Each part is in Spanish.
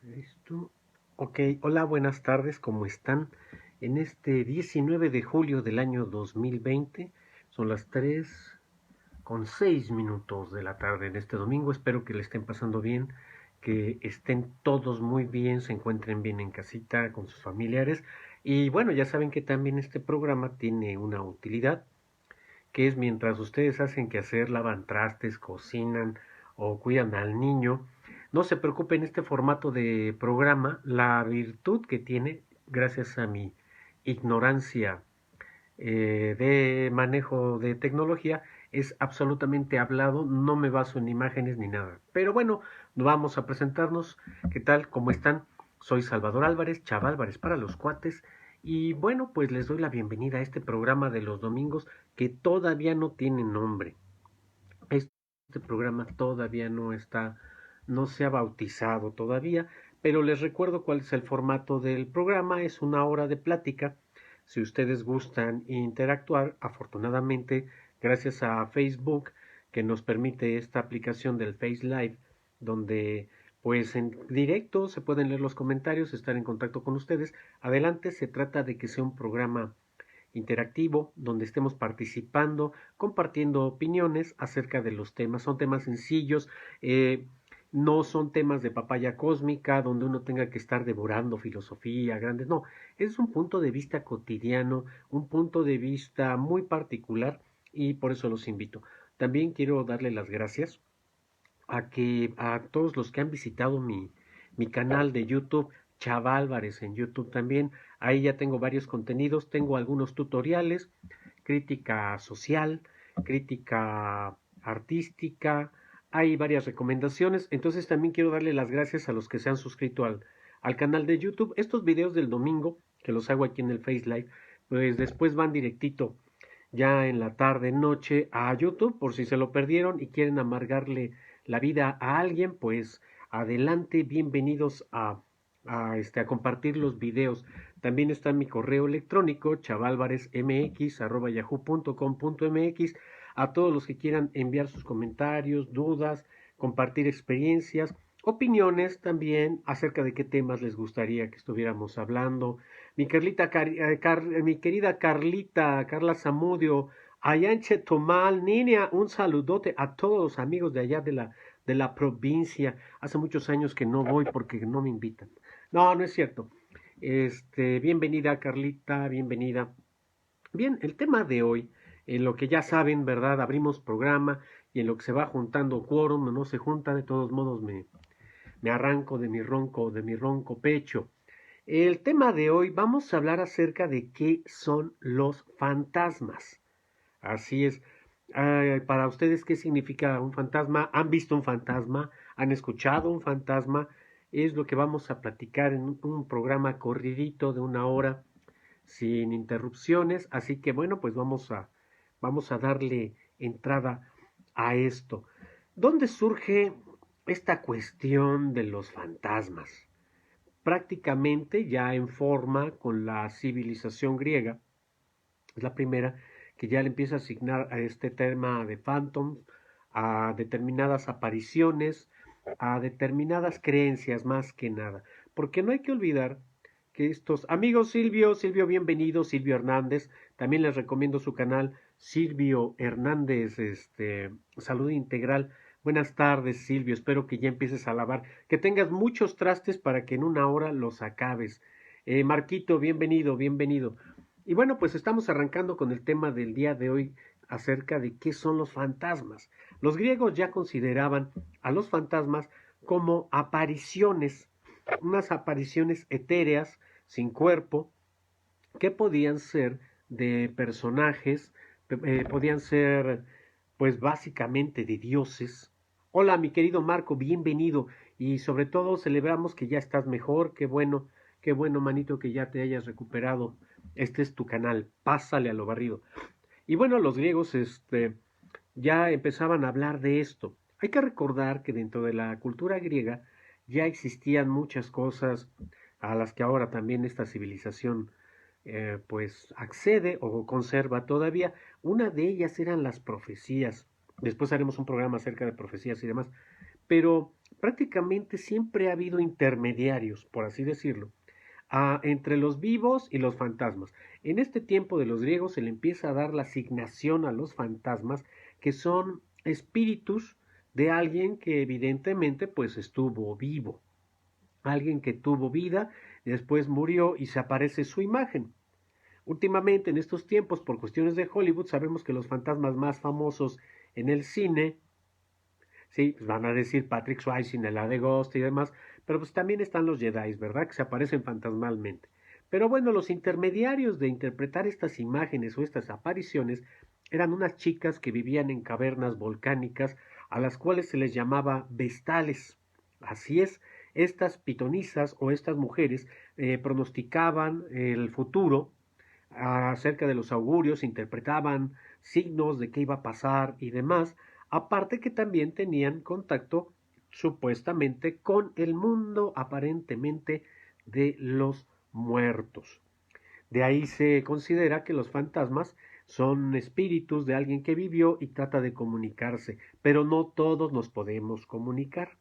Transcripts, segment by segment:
Listo. Ok, hola, buenas tardes, ¿cómo están? En este 19 de julio del año 2020, son las 3:06 de la tarde en este domingo. Espero que le estén pasando bien, que estén todos muy bien, se encuentren bien en casita con sus familiares. Y bueno, ya saben que también este programa tiene una utilidad, que es mientras ustedes hacen que hacer, lavan trastes, cocinan o cuidan al niño. No se preocupen, este formato de programa, la virtud que tiene, gracias a mi ignorancia de manejo de tecnología, es absolutamente hablado, no me baso en imágenes ni nada. Pero bueno, vamos a presentarnos. ¿Qué tal? ¿Cómo están? Soy Salvador Álvarez, Chava Álvarez para los cuates. Y bueno, pues les doy la bienvenida a este programa de los domingos que todavía no tiene nombre. Este programa todavía no está, no se ha bautizado todavía, pero les recuerdo cuál es el formato del programa. Es una hora de plática. Si ustedes gustan interactuar, afortunadamente, gracias a Facebook, que nos permite esta aplicación del Face Live, donde pues en directo se pueden leer los comentarios, estar en contacto con ustedes. Adelante, se trata de que sea un programa interactivo, donde estemos participando, compartiendo opiniones acerca de los temas. Son temas sencillos, no son temas de papaya cósmica, donde uno tenga que estar devorando filosofía grandes, no, es un punto de vista cotidiano, un punto de vista muy particular, y por eso los invito. También quiero darle las gracias a todos los que han visitado mi canal de YouTube, Chava Álvarez en YouTube también. Ahí ya tengo varios contenidos, tengo algunos tutoriales, crítica social, crítica artística, hay varias recomendaciones. Entonces también quiero darle las gracias a los que se han suscrito al canal de YouTube. Estos videos del domingo, que los hago aquí en el Face Live, pues después van directito ya en la tarde, noche a YouTube, por si se lo perdieron y quieren amargarle la vida a alguien, pues adelante, bienvenidos a compartir los videos. También está mi correo electrónico, chavalvaresmx@yahoo.com.mx, a todos los que quieran enviar sus comentarios, dudas, compartir experiencias, opiniones también acerca de qué temas les gustaría que estuviéramos hablando. Mi querida Carlita, Carla Zamudio, allá en Chetumal, niña, un saludote a todos los amigos de allá de la provincia. Hace muchos años que no voy porque no me invitan. No, no es cierto. Bienvenida Carlita, bienvenida. Bien, el tema de hoy, en lo que ya saben, ¿verdad? Abrimos programa y en lo que se va juntando quórum, no se junta, de todos modos me arranco de mi ronco pecho. El tema de hoy vamos a hablar acerca de qué son los fantasmas. Así es. Para ustedes, ¿qué significa un fantasma? ¿Han visto un fantasma? ¿Han escuchado un fantasma? Es lo que vamos a platicar en un programa corridito de una hora, sin interrupciones. Así que bueno, pues vamos a darle entrada a esto. ¿Dónde surge esta cuestión de los fantasmas? Prácticamente ya en forma con la civilización griega. Es la primera que ya le empieza a asignar a este tema de phantoms, a determinadas apariciones, a determinadas creencias más que nada. Porque no hay que olvidar que estos amigos, Silvio, bienvenido, Silvio Hernández, también les recomiendo su canal, Silvio Hernández, Salud Integral. Buenas tardes, Silvio, espero que ya empieces a lavar, que tengas muchos trastes para que en una hora los acabes. Marquito, bienvenido, bienvenido. Y bueno, pues estamos arrancando con el tema del día de hoy acerca de qué son los fantasmas. Los griegos ya consideraban a los fantasmas como apariciones, unas apariciones etéreas, sin cuerpo, que podían ser de personajes, podían ser pues básicamente de dioses. Hola, mi querido Marco, bienvenido. Y sobre todo celebramos que ya estás mejor, qué bueno, manito, que ya te hayas recuperado. Este es tu canal, pásale a lo barrido. Y bueno, los griegos ya empezaban a hablar de esto. Hay que recordar que dentro de la cultura griega ya existían muchas cosas a las que ahora también esta civilización pues accede o conserva todavía. Una de ellas eran las profecías. Después haremos un programa acerca de profecías y demás. Pero prácticamente siempre ha habido intermediarios, por así decirlo, entre los vivos y los fantasmas. En este tiempo de los griegos se le empieza a dar la asignación a los fantasmas, que son espíritus de alguien que evidentemente pues estuvo vivo, alguien que tuvo vida, después murió y se aparece su imagen. Últimamente, en estos tiempos, por cuestiones de Hollywood, sabemos que los fantasmas más famosos en el cine, sí, pues van a decir Patrick Swayze en la de Ghost y demás, pero pues también están los Jedi, ¿verdad? Que se aparecen fantasmalmente. Pero bueno, los intermediarios de interpretar estas imágenes o estas apariciones eran unas chicas que vivían en cavernas volcánicas a las cuales se les llamaba vestales. Así es, estas pitonisas o estas mujeres pronosticaban el futuro acerca de los augurios, interpretaban signos de qué iba a pasar y demás, aparte que también tenían contacto supuestamente con el mundo aparentemente de los muertos. De ahí se considera que los fantasmas son espíritus de alguien que vivió y trata de comunicarse, pero no todos nos podemos comunicar.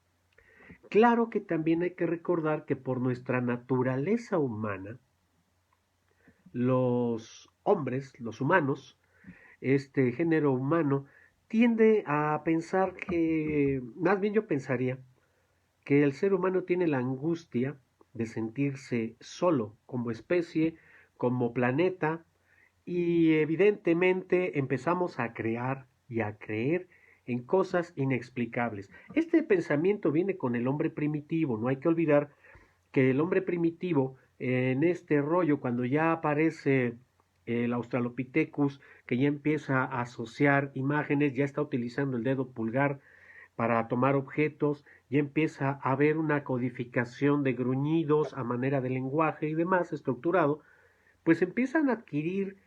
Claro que también hay que recordar que por nuestra naturaleza humana, los hombres, los humanos, este género humano, tiende a pensar que, más bien yo pensaría, que el ser humano tiene la angustia de sentirse solo como especie, como planeta, y evidentemente empezamos a crear y a creer en cosas inexplicables. Este pensamiento viene con el hombre primitivo, no hay que olvidar que el hombre primitivo en este rollo, cuando ya aparece el Australopithecus, que ya empieza a asociar imágenes, ya está utilizando el dedo pulgar para tomar objetos, ya empieza a haber una codificación de gruñidos a manera de lenguaje y demás estructurado, pues empiezan a adquirir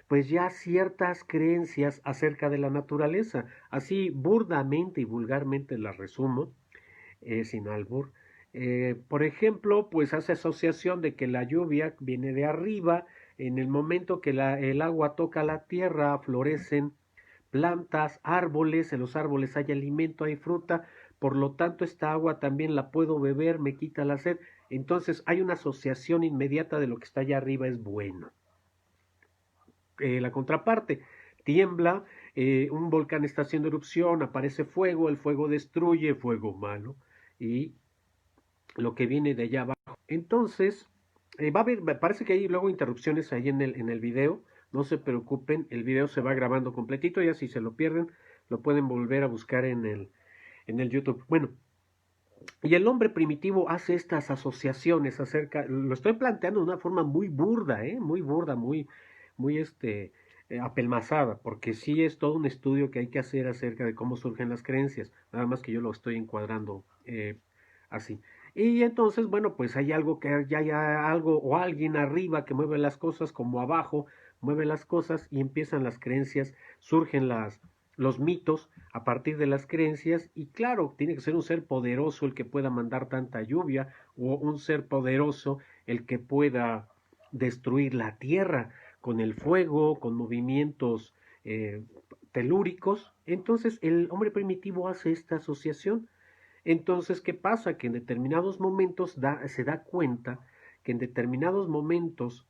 pues ya ciertas creencias acerca de la naturaleza. Así burdamente y vulgarmente las resumo, sin albur. Por ejemplo, pues hace asociación de que la lluvia viene de arriba, en el momento que el agua toca la tierra, florecen plantas, árboles, en los árboles hay alimento, hay fruta, por lo tanto esta agua también la puedo beber, me quita la sed. Entonces hay una asociación inmediata de lo que está allá arriba es bueno. La contraparte, tiembla, un volcán está haciendo erupción, aparece fuego, el fuego destruye, fuego malo, y lo que viene de allá abajo. Entonces, va a haber, me parece que hay luego interrupciones ahí en el video, no se preocupen, el video se va grabando completito, ya si se lo pierden, lo pueden volver a buscar en el YouTube. Bueno, y el hombre primitivo hace estas asociaciones acerca, lo estoy planteando de una forma muy burda, muy burda, muy apelmazada, porque sí es todo un estudio que hay que hacer acerca de cómo surgen las creencias, nada más que yo lo estoy encuadrando así. Y entonces, bueno, pues hay algo que ya hay algo o alguien arriba que mueve las cosas, como abajo mueve las cosas y empiezan las creencias, surgen los mitos a partir de las creencias y claro, tiene que ser un ser poderoso el que pueda mandar tanta lluvia o un ser poderoso el que pueda destruir la tierra con el fuego, con movimientos telúricos. Entonces el hombre primitivo hace esta asociación. Entonces, ¿qué pasa? Que en determinados momentos se da cuenta que en determinados momentos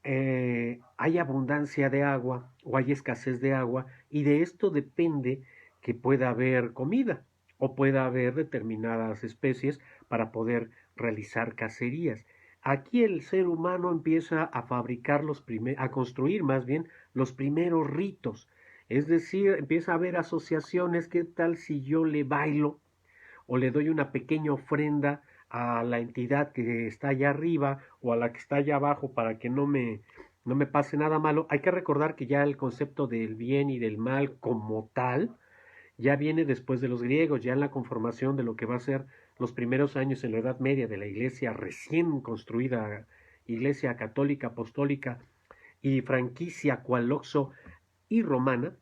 hay abundancia de agua o hay escasez de agua y de esto depende que pueda haber comida o pueda haber determinadas especies para poder realizar cacerías. Aquí el ser humano empieza a fabricar a construir más bien los primeros ritos. Es decir, empieza a haber asociaciones. ¿Qué tal si yo le bailo o le doy una pequeña ofrenda a la entidad que está allá arriba o a la que está allá abajo para que no me pase nada malo? Hay que recordar que ya el concepto del bien y del mal como tal ya viene después de los griegos, ya en la conformación de lo que va a ser los primeros años en la Edad Media de la iglesia recién construida, iglesia católica, apostólica y franquicia cualoxo y romana,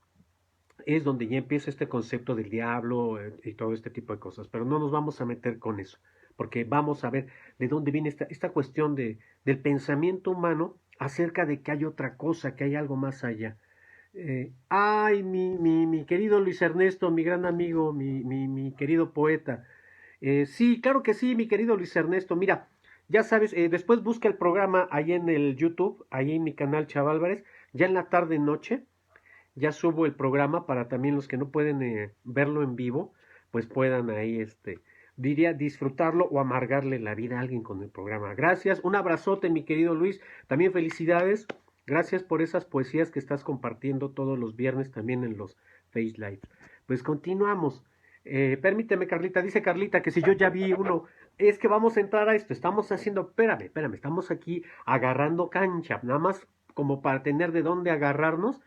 es donde ya empieza este concepto del diablo y todo este tipo de cosas. Pero no nos vamos a meter con eso, porque vamos a ver de dónde viene esta cuestión del pensamiento humano acerca de que hay otra cosa, que hay algo más allá. Ay, mi querido Luis Ernesto, mi gran amigo, mi querido poeta. Sí, claro que sí, mi querido Luis Ernesto. Mira, ya sabes, después busca el programa ahí en el YouTube, ahí en mi canal Chaválvarez, ya en la tarde noche, ya subo el programa para también los que no pueden verlo en vivo, pues puedan ahí, diría, disfrutarlo o amargarle la vida a alguien con el programa. Gracias, un abrazote, mi querido Luis. También felicidades. Gracias por esas poesías que estás compartiendo todos los viernes también en los Face Live. Pues continuamos. Permíteme, Carlita, dice Carlita que si yo ya vi uno, es que vamos a entrar a esto, estamos haciendo, espérame, estamos aquí agarrando cancha, nada más como para tener de dónde agarrarnos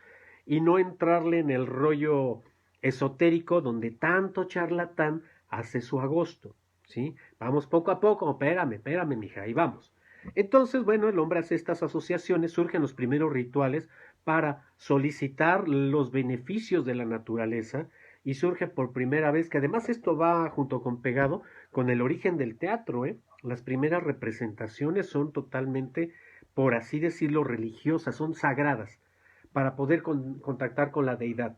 y no entrarle en el rollo esotérico donde tanto charlatán hace su agosto, ¿sí? Vamos poco a poco, espérame, mija, ahí vamos. Entonces, bueno, el hombre hace estas asociaciones, surgen los primeros rituales para solicitar los beneficios de la naturaleza y surge por primera vez, que además esto va junto con pegado con el origen del teatro, ¿eh? Las primeras representaciones son totalmente, por así decirlo, religiosas, son sagradas para poder contactar con la deidad.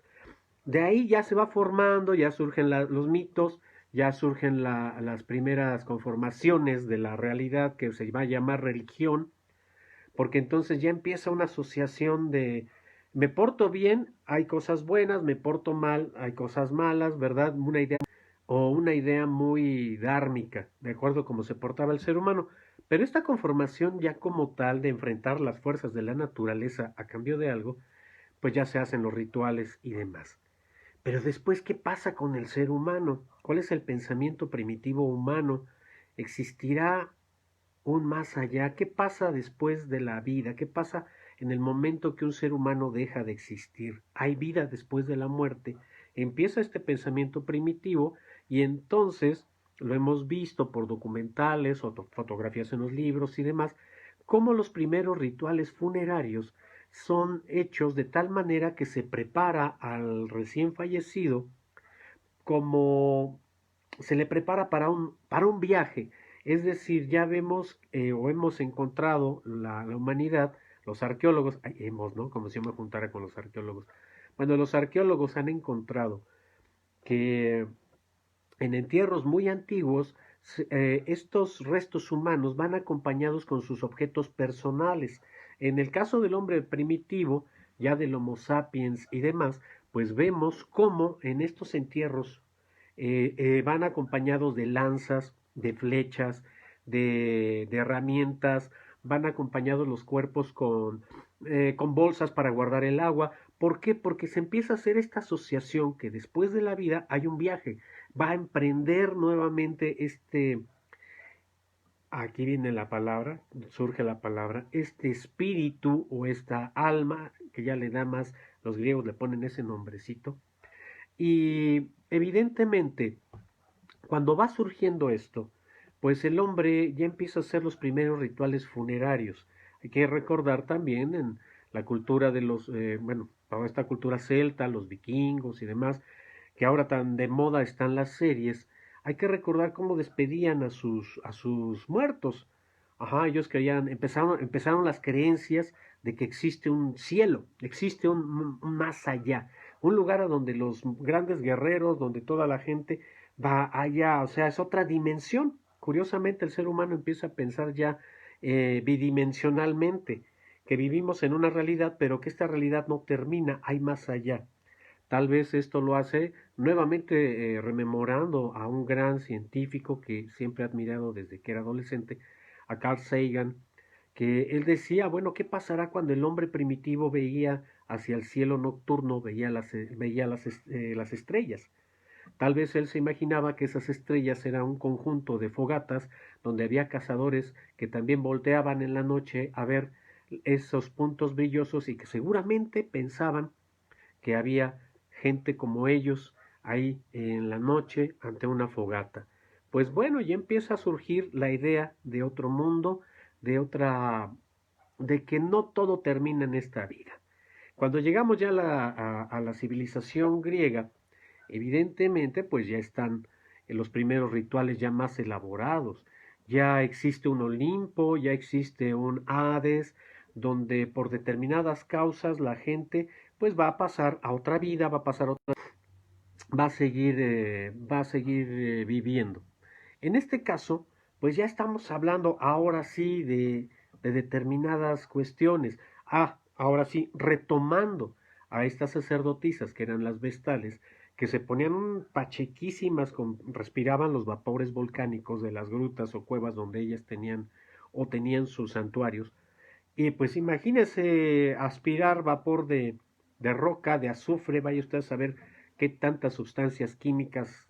De ahí ya se va formando, ya surgen los mitos, ya surgen las primeras conformaciones de la realidad que se va a llamar religión, porque entonces ya empieza una asociación de me porto bien, hay cosas buenas, me porto mal, hay cosas malas, ¿verdad? Una idea muy dármica, de acuerdo a cómo se portaba el ser humano. Pero esta conformación ya como tal de enfrentar las fuerzas de la naturaleza a cambio de algo, pues ya se hacen los rituales y demás. Pero después, ¿qué pasa con el ser humano? ¿Cuál es el pensamiento primitivo humano? ¿Existirá un más allá? ¿Qué pasa después de la vida? ¿Qué pasa en el momento que un ser humano deja de existir? ¿Hay vida después de la muerte? Empieza este pensamiento primitivo y entonces lo hemos visto por documentales o fotografías en los libros y demás, cómo los primeros rituales funerarios son hechos de tal manera que se prepara al recién fallecido como se le prepara para un viaje. Es decir, ya vemos o hemos encontrado la humanidad, los arqueólogos, ay, hemos, ¿no? Como si yo me juntara con los arqueólogos. Bueno, los arqueólogos han encontrado que en entierros muy antiguos estos restos humanos van acompañados con sus objetos personales. En el caso del hombre primitivo, ya del Homo sapiens y demás, pues vemos cómo en estos entierros van acompañados de lanzas, de flechas, de herramientas, van acompañados los cuerpos con bolsas para guardar el agua. ¿Por qué? Porque se empieza a hacer esta asociación que después de la vida hay un viaje, va a emprender nuevamente aquí viene la palabra, surge la palabra, este espíritu o esta alma, que ya le da más, los griegos le ponen ese nombrecito, y evidentemente cuando va surgiendo esto, pues el hombre ya empieza a hacer los primeros rituales funerarios. Hay que recordar también en la cultura de bueno, toda esta cultura celta, los vikingos y demás, que ahora tan de moda están las series, hay que recordar cómo despedían a sus muertos. Ajá, ellos creían, empezaron las creencias de que existe un cielo, existe un más allá, un lugar a donde los grandes guerreros, donde toda la gente va allá, o sea, es otra dimensión. Curiosamente, el ser humano empieza a pensar ya bidimensionalmente, que vivimos en una realidad, pero que esta realidad no termina, hay más allá. Tal vez esto lo hace nuevamente rememorando a un gran científico que siempre he admirado desde que era adolescente, a Carl Sagan, que él decía, bueno, ¿qué pasará cuando el hombre primitivo veía hacia el cielo nocturno, veía las estrellas? Tal vez él se imaginaba que esas estrellas eran un conjunto de fogatas donde había cazadores que también volteaban en la noche a ver esos puntos brillosos y que seguramente pensaban que había gente como ellos ahí en la noche ante una fogata. Pues bueno, ya empieza a surgir la idea de otro mundo, de que no todo termina en esta vida. Cuando llegamos ya a la civilización griega, evidentemente pues ya están los primeros rituales ya más elaborados. Ya existe un Olimpo, ya existe un Hades, donde por determinadas causas la gente pues va a pasar a otra vida, va a pasar a otra, va a seguir viviendo. En este caso, pues ya estamos hablando ahora sí de determinadas cuestiones. Ahora sí, retomando a estas sacerdotisas que eran las vestales, que se ponían pachequísimas, respiraban los vapores volcánicos de las grutas o cuevas donde ellas tenían o tenían sus santuarios. Y pues imagínese aspirar vapor de roca, de azufre, vaya usted a saber qué tantas sustancias químicas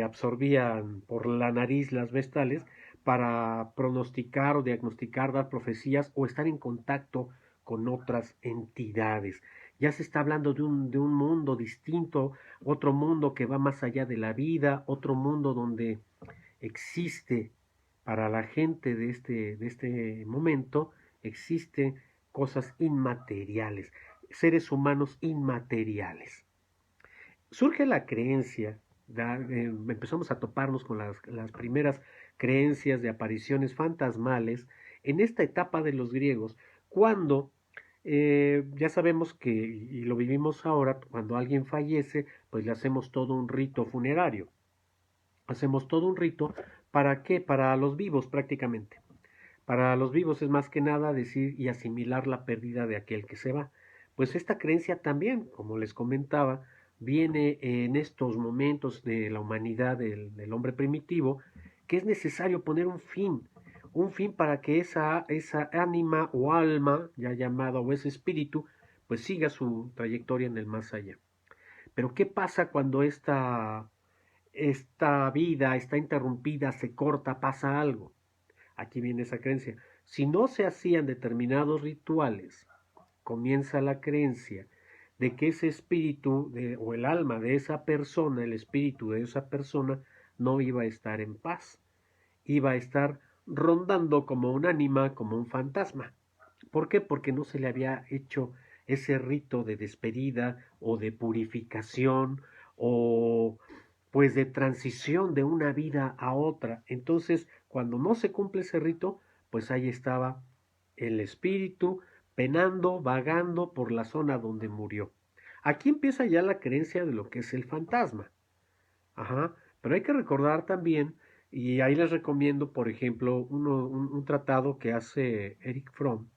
absorbían por la nariz las vestales para pronosticar o diagnosticar, dar profecías o estar en contacto con otras entidades. Ya se está hablando de un mundo distinto, otro mundo que va más allá de la vida, otro mundo donde existe para la gente de este momento, existen cosas inmateriales, seres humanos inmateriales. Surge la creencia, empezamos a toparnos con las primeras creencias de apariciones fantasmales en esta etapa de los griegos, cuando ya sabemos que, y lo vivimos ahora, cuando alguien fallece, pues le hacemos todo un rito funerario. Hacemos todo un rito, ¿para qué? Para los vivos prácticamente. Para los vivos es más que nada decir y asimilar la pérdida de aquel que se va. Pues esta creencia también, como les comentaba, viene en estos momentos de la humanidad del hombre primitivo, que es necesario poner un fin para que esa ánima o alma, ya llamada, o ese espíritu, pues siga su trayectoria en el más allá. Pero ¿qué pasa cuando esta vida está interrumpida, se corta, pasa algo? Aquí viene esa creencia. Si no se hacían determinados rituales, comienza la creencia de que ese espíritu o el alma de esa persona, el espíritu de esa persona, no iba a estar en paz. Iba a estar rondando como un ánima, como un fantasma. ¿Por qué? Porque no se le había hecho ese rito de despedida o de purificación o pues de transición de una vida a otra. Entonces, cuando no se cumple ese rito, pues ahí estaba el espíritu penando, vagando por la zona donde murió. Aquí empieza ya la creencia de lo que es el fantasma. Ajá, pero hay que recordar también, y ahí les recomiendo, por ejemplo, un tratado que hace Eric Fromm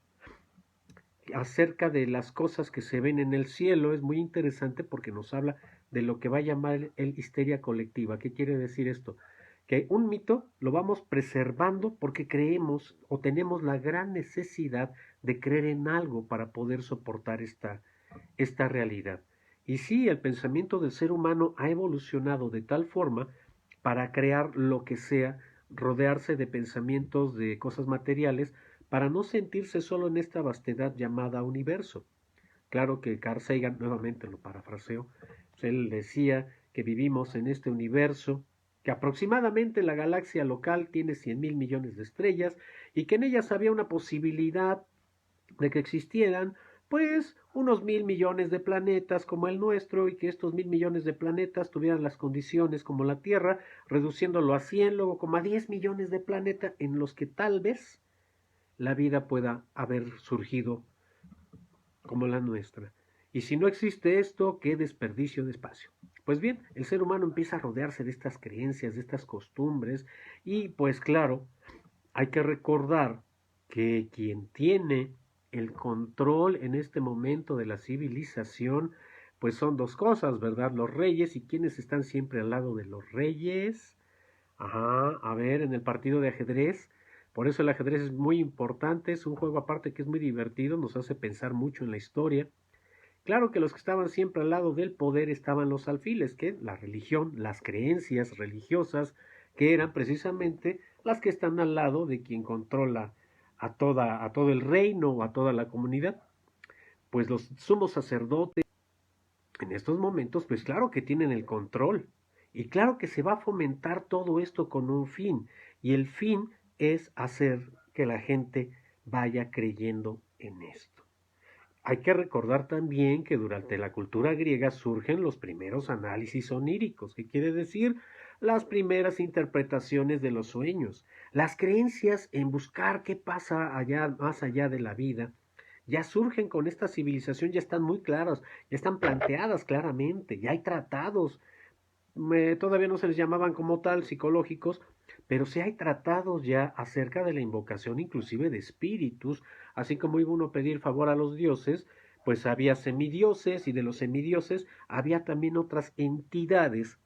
acerca de las cosas que se ven en el cielo. Es muy interesante porque nos habla de lo que va a llamar el histeria colectiva. ¿Qué quiere decir esto? Que un mito lo vamos preservando porque creemos o tenemos la gran necesidad de creer en algo para poder soportar esta realidad. Y sí, el pensamiento del ser humano ha evolucionado de tal forma para crear lo que sea, rodearse de pensamientos de cosas materiales, para no sentirse solo en esta vastedad llamada universo. Claro que Carl Sagan, nuevamente lo parafraseo, pues él decía que vivimos en este universo, que aproximadamente la galaxia local tiene 100.000 millones de estrellas y que en ellas había una posibilidad de que existieran pues unos 1.000 millones de planetas como el nuestro y que estos 1.000 millones de planetas tuvieran las condiciones como la Tierra, reduciéndolo a 100, luego como a 10 millones de planetas en los que tal vez la vida pueda haber surgido como la nuestra. Y si no existe esto, qué desperdicio de espacio. Pues bien, el ser humano empieza a rodearse de estas creencias, de estas costumbres, y pues claro, hay que recordar que quien tiene el control en este momento de la civilización, pues son dos cosas, ¿verdad? Los reyes y quienes están siempre al lado de los reyes. Ajá, a ver, en el partido de ajedrez. Por eso el ajedrez es muy importante, es un juego aparte que es muy divertido, nos hace pensar mucho en la historia. Claro que los que estaban siempre al lado del poder estaban los alfiles, que la religión, las creencias religiosas, que eran precisamente las que están al lado de quien controla a todo el reino o a toda la comunidad. Pues los sumos sacerdotes en estos momentos, pues claro que tienen el control. Y claro que se va a fomentar todo esto con un fin. Y el fin es hacer que la gente vaya creyendo en esto. Hay que recordar también que durante la cultura griega surgen los primeros análisis oníricos, que quiere decir las primeras interpretaciones de los sueños, las creencias en buscar qué pasa allá, más allá de la vida, ya surgen con esta civilización, ya están muy claras, ya están planteadas claramente, ya hay tratados, todavía no se les llamaban como tal psicológicos, pero sí hay tratados ya acerca de la invocación inclusive de espíritus, así como iba uno a pedir favor a los dioses, pues había semidioses y de los semidioses había también otras entidades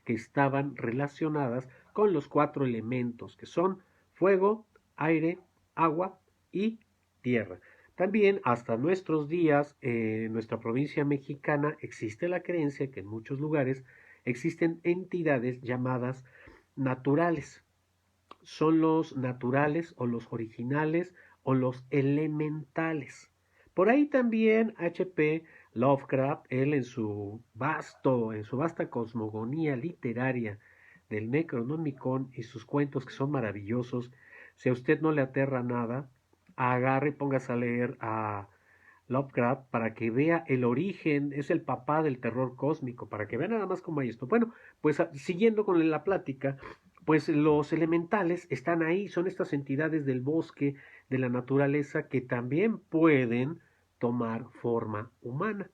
que estaban relacionadas con los cuatro elementos, que son fuego, aire, agua y tierra. También hasta nuestros días, en nuestra provincia mexicana, existe la creencia que en muchos lugares existen entidades llamadas naturales. Son los naturales o los originales o los elementales. Por ahí también H.P. Lovecraft, él en su vasta cosmogonía literaria del Necronomicon y sus cuentos que son maravillosos, si a usted no le aterra nada, agarre y póngase a leer a Lovecraft para que vea el origen, es el papá del terror cósmico, para que vea nada más cómo hay esto. Bueno, pues siguiendo con la plática, pues los elementales están ahí, son estas entidades del bosque, de la naturaleza, que también pueden tomar forma humana.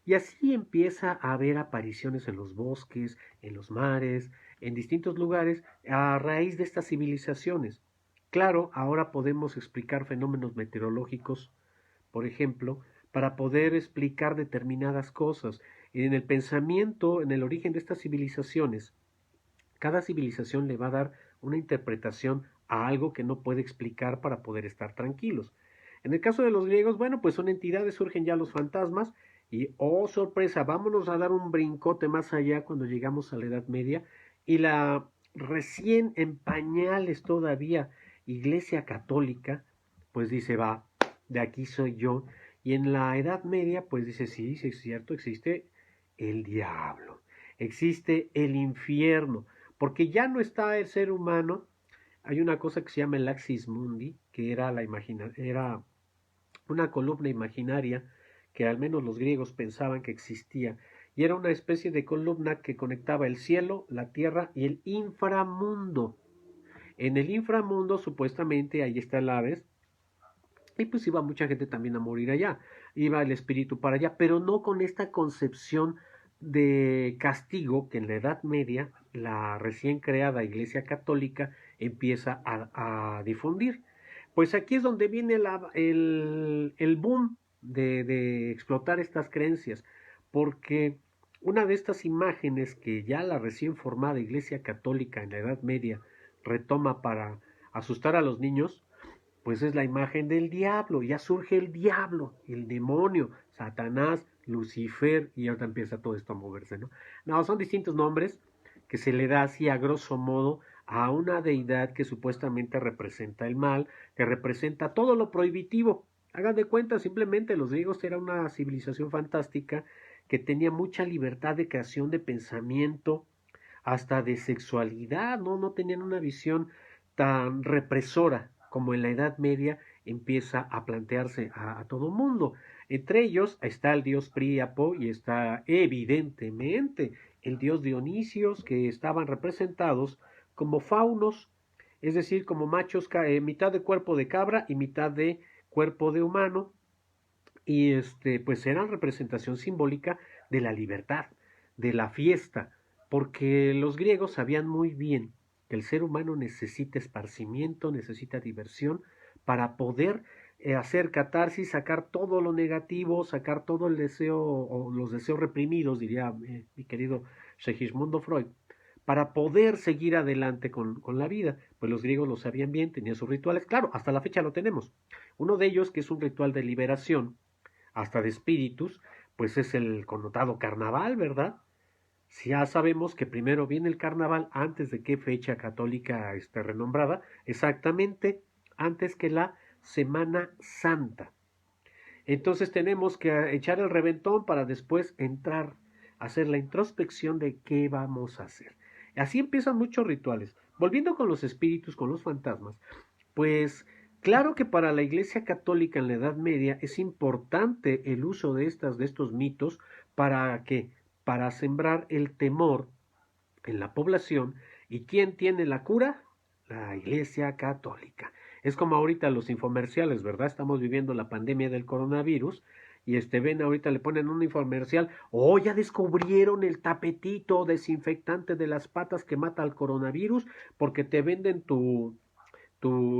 Y así empieza a haber apariciones en los bosques, en los mares, en distintos lugares, a raíz de estas civilizaciones. Claro, ahora podemos explicar fenómenos meteorológicos, por ejemplo, para poder explicar determinadas cosas. En el pensamiento, en el origen de estas civilizaciones, cada civilización le va a dar una interpretación a algo que no puede explicar para poder estar tranquilos. En el caso de los griegos, bueno, pues son entidades, surgen ya los fantasmas y, oh sorpresa, vámonos a dar un brincote más allá cuando llegamos a la Edad Media y la recién en pañales todavía Iglesia Católica, pues dice, va, de aquí soy yo. Y en la Edad Media, pues dice, sí, sí es cierto, existe el diablo, existe el infierno, porque ya no está el ser humano. Hay una cosa que se llama el Axis Mundi, que era una columna imaginaria que al menos los griegos pensaban que existía, y era una especie de columna que conectaba el cielo, la tierra y el inframundo. En el inframundo supuestamente ahí está el Hades, y pues iba mucha gente también a morir allá, iba el espíritu para allá, pero no con esta concepción de castigo que en la Edad Media la recién creada Iglesia Católica empieza a difundir. Pues aquí es donde viene el boom de explotar estas creencias, porque una de estas imágenes que ya la recién formada Iglesia Católica en la Edad Media retoma para asustar a los niños, pues es la imagen del diablo, ya surge el diablo, el demonio, Satanás, Lucifer, y ahora empieza todo esto a moverse, ¿no? No, son distintos nombres que se le da así a grosso modo a una deidad que supuestamente representa el mal, que representa todo lo prohibitivo. Hagan de cuenta, simplemente los griegos era una civilización fantástica que tenía mucha libertad de creación, de pensamiento, hasta de sexualidad, ¿no? No tenían una visión tan represora como en la Edad Media empieza a plantearse a todo mundo. Entre ellos está el dios Príapo y está evidentemente el dios Dionisios, que estaban representados como faunos, es decir, como machos, mitad de cuerpo de cabra y mitad de cuerpo de humano, y pues eran representación simbólica de la libertad, de la fiesta, porque los griegos sabían muy bien que el ser humano necesita esparcimiento, necesita diversión para poder hacer catarsis, sacar todo lo negativo, sacar todo el deseo o los deseos reprimidos, diría mi querido Segismundo Freud, para poder seguir adelante con la vida. Pues los griegos lo sabían bien, tenían sus rituales, claro, hasta la fecha lo tenemos. Uno de ellos, que es un ritual de liberación, hasta de espíritus, pues es el connotado carnaval, ¿verdad? Si ya sabemos que primero viene el carnaval antes de qué fecha católica esté renombrada, exactamente antes que la Semana Santa. Entonces tenemos que echar el reventón para después entrar a hacer la introspección de qué vamos a hacer. Así empiezan muchos rituales. Volviendo con los espíritus, con los fantasmas, pues claro que para la Iglesia Católica en la Edad Media es importante el uso de estos mitos para que para sembrar el temor en la población. ¿Y quién tiene la cura? La Iglesia Católica. Es como ahorita los infomerciales, ¿verdad? Estamos viviendo la pandemia del coronavirus y ven ahorita le ponen un infomercial, oh, ya descubrieron el tapetito desinfectante de las patas que mata al coronavirus porque te venden tu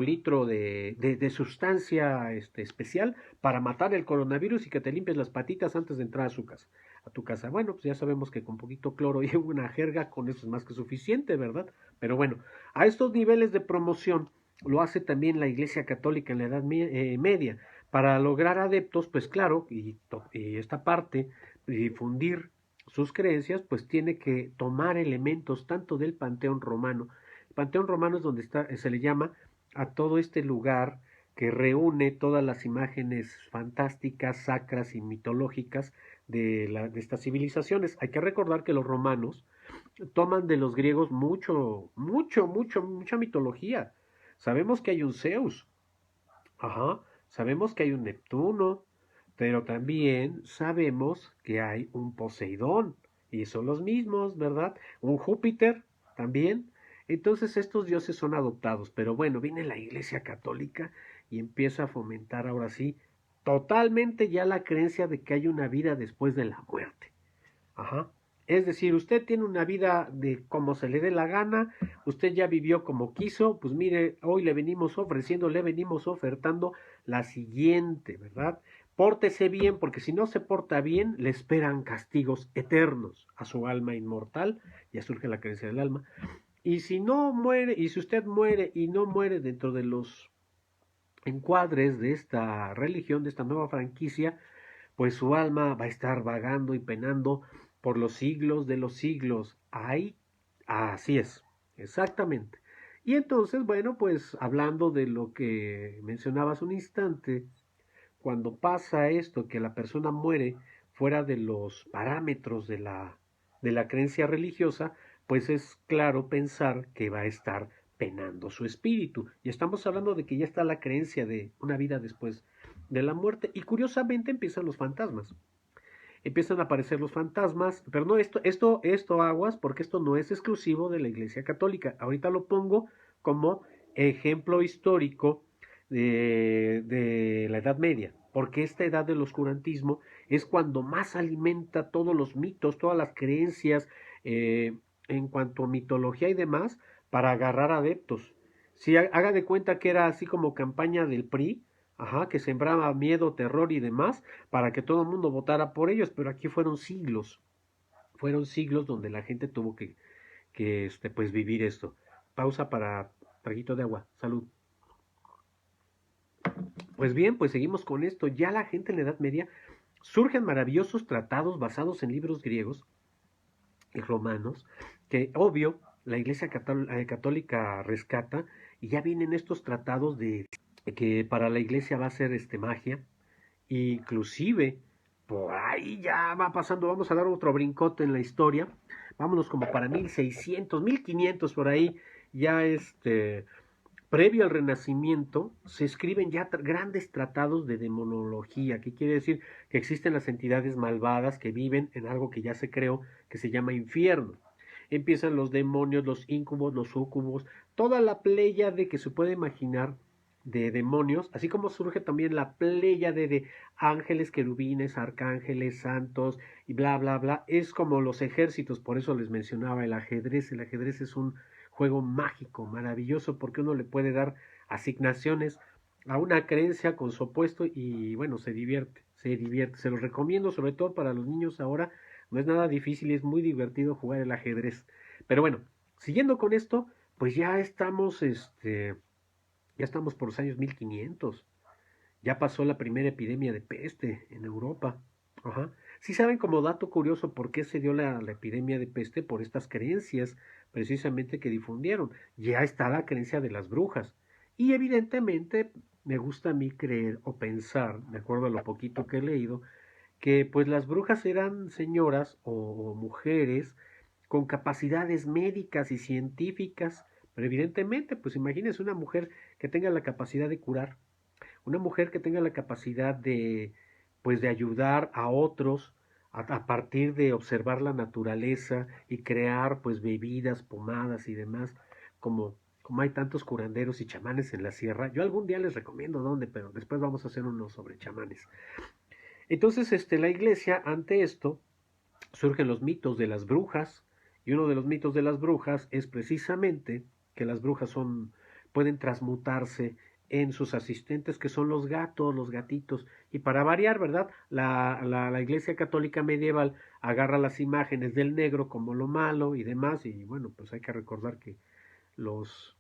litro de sustancia especial para matar el coronavirus y que te limpies las patitas antes de entrar a tu casa. Bueno, pues ya sabemos que con poquito cloro y una jerga, con eso es más que suficiente, ¿verdad? Pero bueno, a estos niveles de promoción lo hace también la Iglesia Católica en la Edad Media. Para lograr adeptos, pues claro, y esta parte, difundir sus creencias, pues tiene que tomar elementos tanto del Panteón Romano. El Panteón Romano es donde se le llama a todo este lugar que reúne todas las imágenes fantásticas, sacras y mitológicas de estas civilizaciones. Hay que recordar que los romanos toman de los griegos mucha mitología. Sabemos que hay un Zeus, ajá, sabemos que hay un Neptuno, pero también sabemos que hay un Poseidón, y son los mismos, ¿verdad? Un Júpiter también. Entonces estos dioses son adoptados, pero bueno, viene la Iglesia Católica y empieza a fomentar ahora sí totalmente ya la creencia de que hay una vida después de la muerte. Ajá. Es decir, usted tiene una vida de como se le dé la gana, usted ya vivió como quiso, pues mire, hoy le venimos ofreciendo, le venimos ofertando la siguiente, ¿verdad? Pórtese bien, porque si no se porta bien, le esperan castigos eternos a su alma inmortal, ya surge la creencia del alma, y si no muere, y si usted muere y no muere dentro de los encuadres de esta religión, de esta nueva franquicia, pues su alma va a estar vagando y penando por los siglos de los siglos. Ahí, así es, exactamente. Y entonces, bueno, pues hablando de lo que mencionabas un instante, cuando pasa esto, que la persona muere fuera de los parámetros de la creencia religiosa, pues es claro pensar que va a estar penando su espíritu. Y estamos hablando de que ya está la creencia de una vida después de la muerte. Y curiosamente empiezan los fantasmas. Empiezan a aparecer los fantasmas, pero no, esto aguas, porque esto no es exclusivo de la Iglesia Católica. Ahorita lo pongo como ejemplo histórico de la Edad Media, porque esta edad del oscurantismo es cuando más alimenta todos los mitos, todas las creencias en cuanto a mitología y demás, para agarrar adeptos. Si haga de cuenta que era así como campaña del PRI, ajá, que sembraba miedo, terror y demás, para que todo el mundo votara por ellos, pero aquí fueron siglos donde la gente tuvo que pues vivir esto. Pausa para traguito de agua, salud. Pues bien, pues seguimos con esto. Ya la gente en la Edad Media surgen maravillosos tratados basados en libros griegos y romanos, que obvio la Iglesia Católica rescata, y ya vienen estos tratados de que para la Iglesia va a ser magia, inclusive por ahí ya va pasando, vamos a dar otro brincote en la historia, vámonos como para 1600, 1500 por ahí, ya previo al Renacimiento, se escriben ya grandes tratados de demonología, que quiere decir que existen las entidades malvadas que viven en algo que ya se creó, que se llama infierno. Empiezan los demonios, los íncubos, los súcubos, toda la pléyade que se puede imaginar de demonios, así como surge también la pléyade de ángeles, querubines, arcángeles, santos y bla, bla, bla. Es como los ejércitos, por eso les mencionaba el ajedrez. El ajedrez es un juego mágico, maravilloso, porque uno le puede dar asignaciones a una creencia con su opuesto y bueno, se divierte, se divierte. Se los recomiendo, sobre todo para los niños ahora. No es nada difícil y es muy divertido jugar el ajedrez. Pero bueno, siguiendo con esto, pues ya estamos por los años 1500. Ya pasó la primera epidemia de peste en Europa. Ajá. Sí saben como dato curioso por qué se dio la epidemia de peste, por estas creencias precisamente que difundieron. Ya está la creencia de las brujas. Y evidentemente me gusta a mí creer o pensar, de acuerdo a lo poquito que he leído, que pues las brujas eran señoras o mujeres con capacidades médicas y científicas, pero evidentemente, pues imagínense una mujer que tenga la capacidad de curar, una mujer que tenga la capacidad pues de ayudar a otros a partir de observar la naturaleza y crear pues bebidas, pomadas y demás, como, como hay tantos curanderos y chamanes en la sierra, yo algún día les recomiendo dónde, pero después vamos a hacer uno sobre chamanes. Entonces, la iglesia, ante esto, surgen los mitos de las brujas, y uno de los mitos de las brujas es precisamente que las brujas pueden transmutarse en sus asistentes, que son los gatos, los gatitos. Y para variar, ¿verdad? La Iglesia Católica medieval agarra las imágenes del negro como lo malo y demás, y bueno, pues hay que recordar que los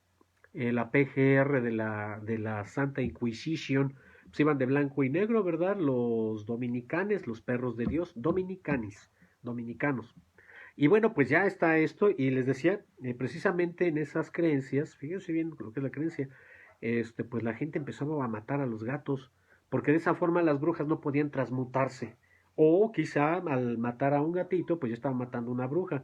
la PGR de la Santa Inquisition pues iban de blanco y negro, ¿verdad? Los dominicanes, los perros de Dios, dominicanos. Y bueno, pues ya está esto, y les decía, precisamente en esas creencias, fíjense bien lo que es la creencia, pues la gente empezaba a matar a los gatos, porque de esa forma las brujas no podían transmutarse. O quizá al matar a un gatito, pues ya estaban matando a una bruja.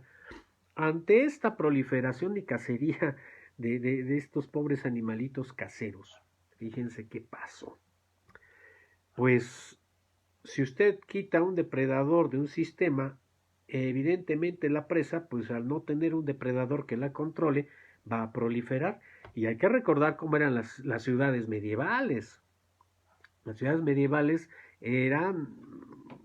Ante esta proliferación y cacería de estos pobres animalitos caseros, fíjense qué pasó. Pues si usted quita un depredador de un sistema, evidentemente la presa, pues al no tener un depredador que la controle, va a proliferar. Y hay que recordar cómo eran las ciudades medievales. Las ciudades medievales eran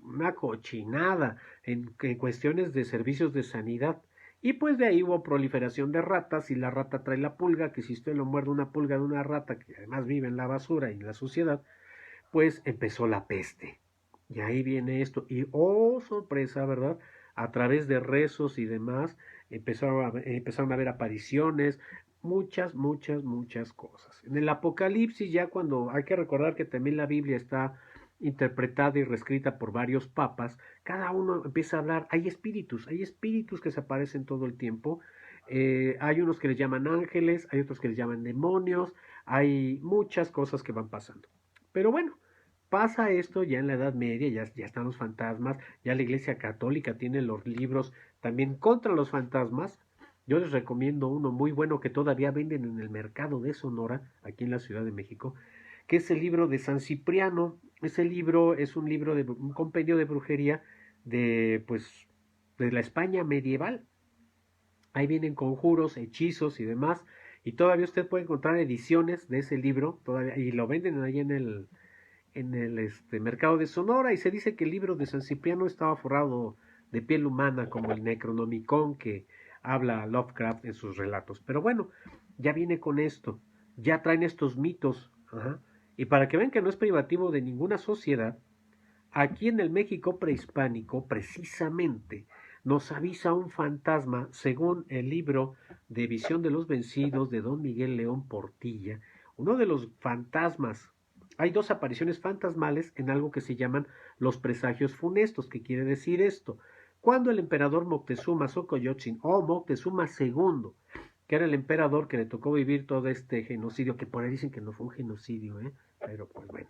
una cochinada en cuestiones de servicios de sanidad. Y pues de ahí hubo proliferación de ratas, y la rata trae la pulga, que si usted lo muerde una pulga de una rata, que además vive en la basura y en la suciedad, pues empezó la peste. Y ahí viene esto. Y oh, sorpresa, ¿verdad? A través de rezos y demás, empezaron a haber apariciones, muchas cosas. En el Apocalipsis, ya cuando hay que recordar que también la Biblia está interpretada y reescrita por varios papas, cada uno empieza a hablar, hay espíritus que se aparecen todo el tiempo, hay unos que les llaman ángeles, hay otros que les llaman demonios, hay muchas cosas que van pasando. Pero bueno, pasa esto ya en la Edad Media, ya están los fantasmas, ya la Iglesia Católica tiene los libros también contra los fantasmas. Yo les recomiendo uno muy bueno que todavía venden en el mercado de Sonora, aquí en la Ciudad de México, que es el libro de San Cipriano. Ese libro es un libro de un compendio de brujería pues de la España medieval. Ahí vienen conjuros, hechizos y demás, y todavía usted puede encontrar ediciones de ese libro todavía, y lo venden ahí en el mercado de Sonora, y se dice que el libro de San Cipriano estaba forrado de piel humana, como el Necronomicon que habla Lovecraft en sus relatos. Pero bueno, ya viene con esto, ya traen estos mitos, ajá. Y para que vean que no es privativo de ninguna sociedad, aquí en el México prehispánico, precisamente, nos avisa un fantasma, según el libro de Visión de los Vencidos de don Miguel León Portilla. Uno de los fantasmas, hay dos apariciones fantasmales en algo que se llaman los presagios funestos. ¿Qué quiere decir esto? Cuando el emperador Moctezuma Xocoyotzin, o Moctezuma II, que era el emperador que le tocó vivir todo este genocidio, que por ahí dicen que no fue un genocidio, pero pues bueno,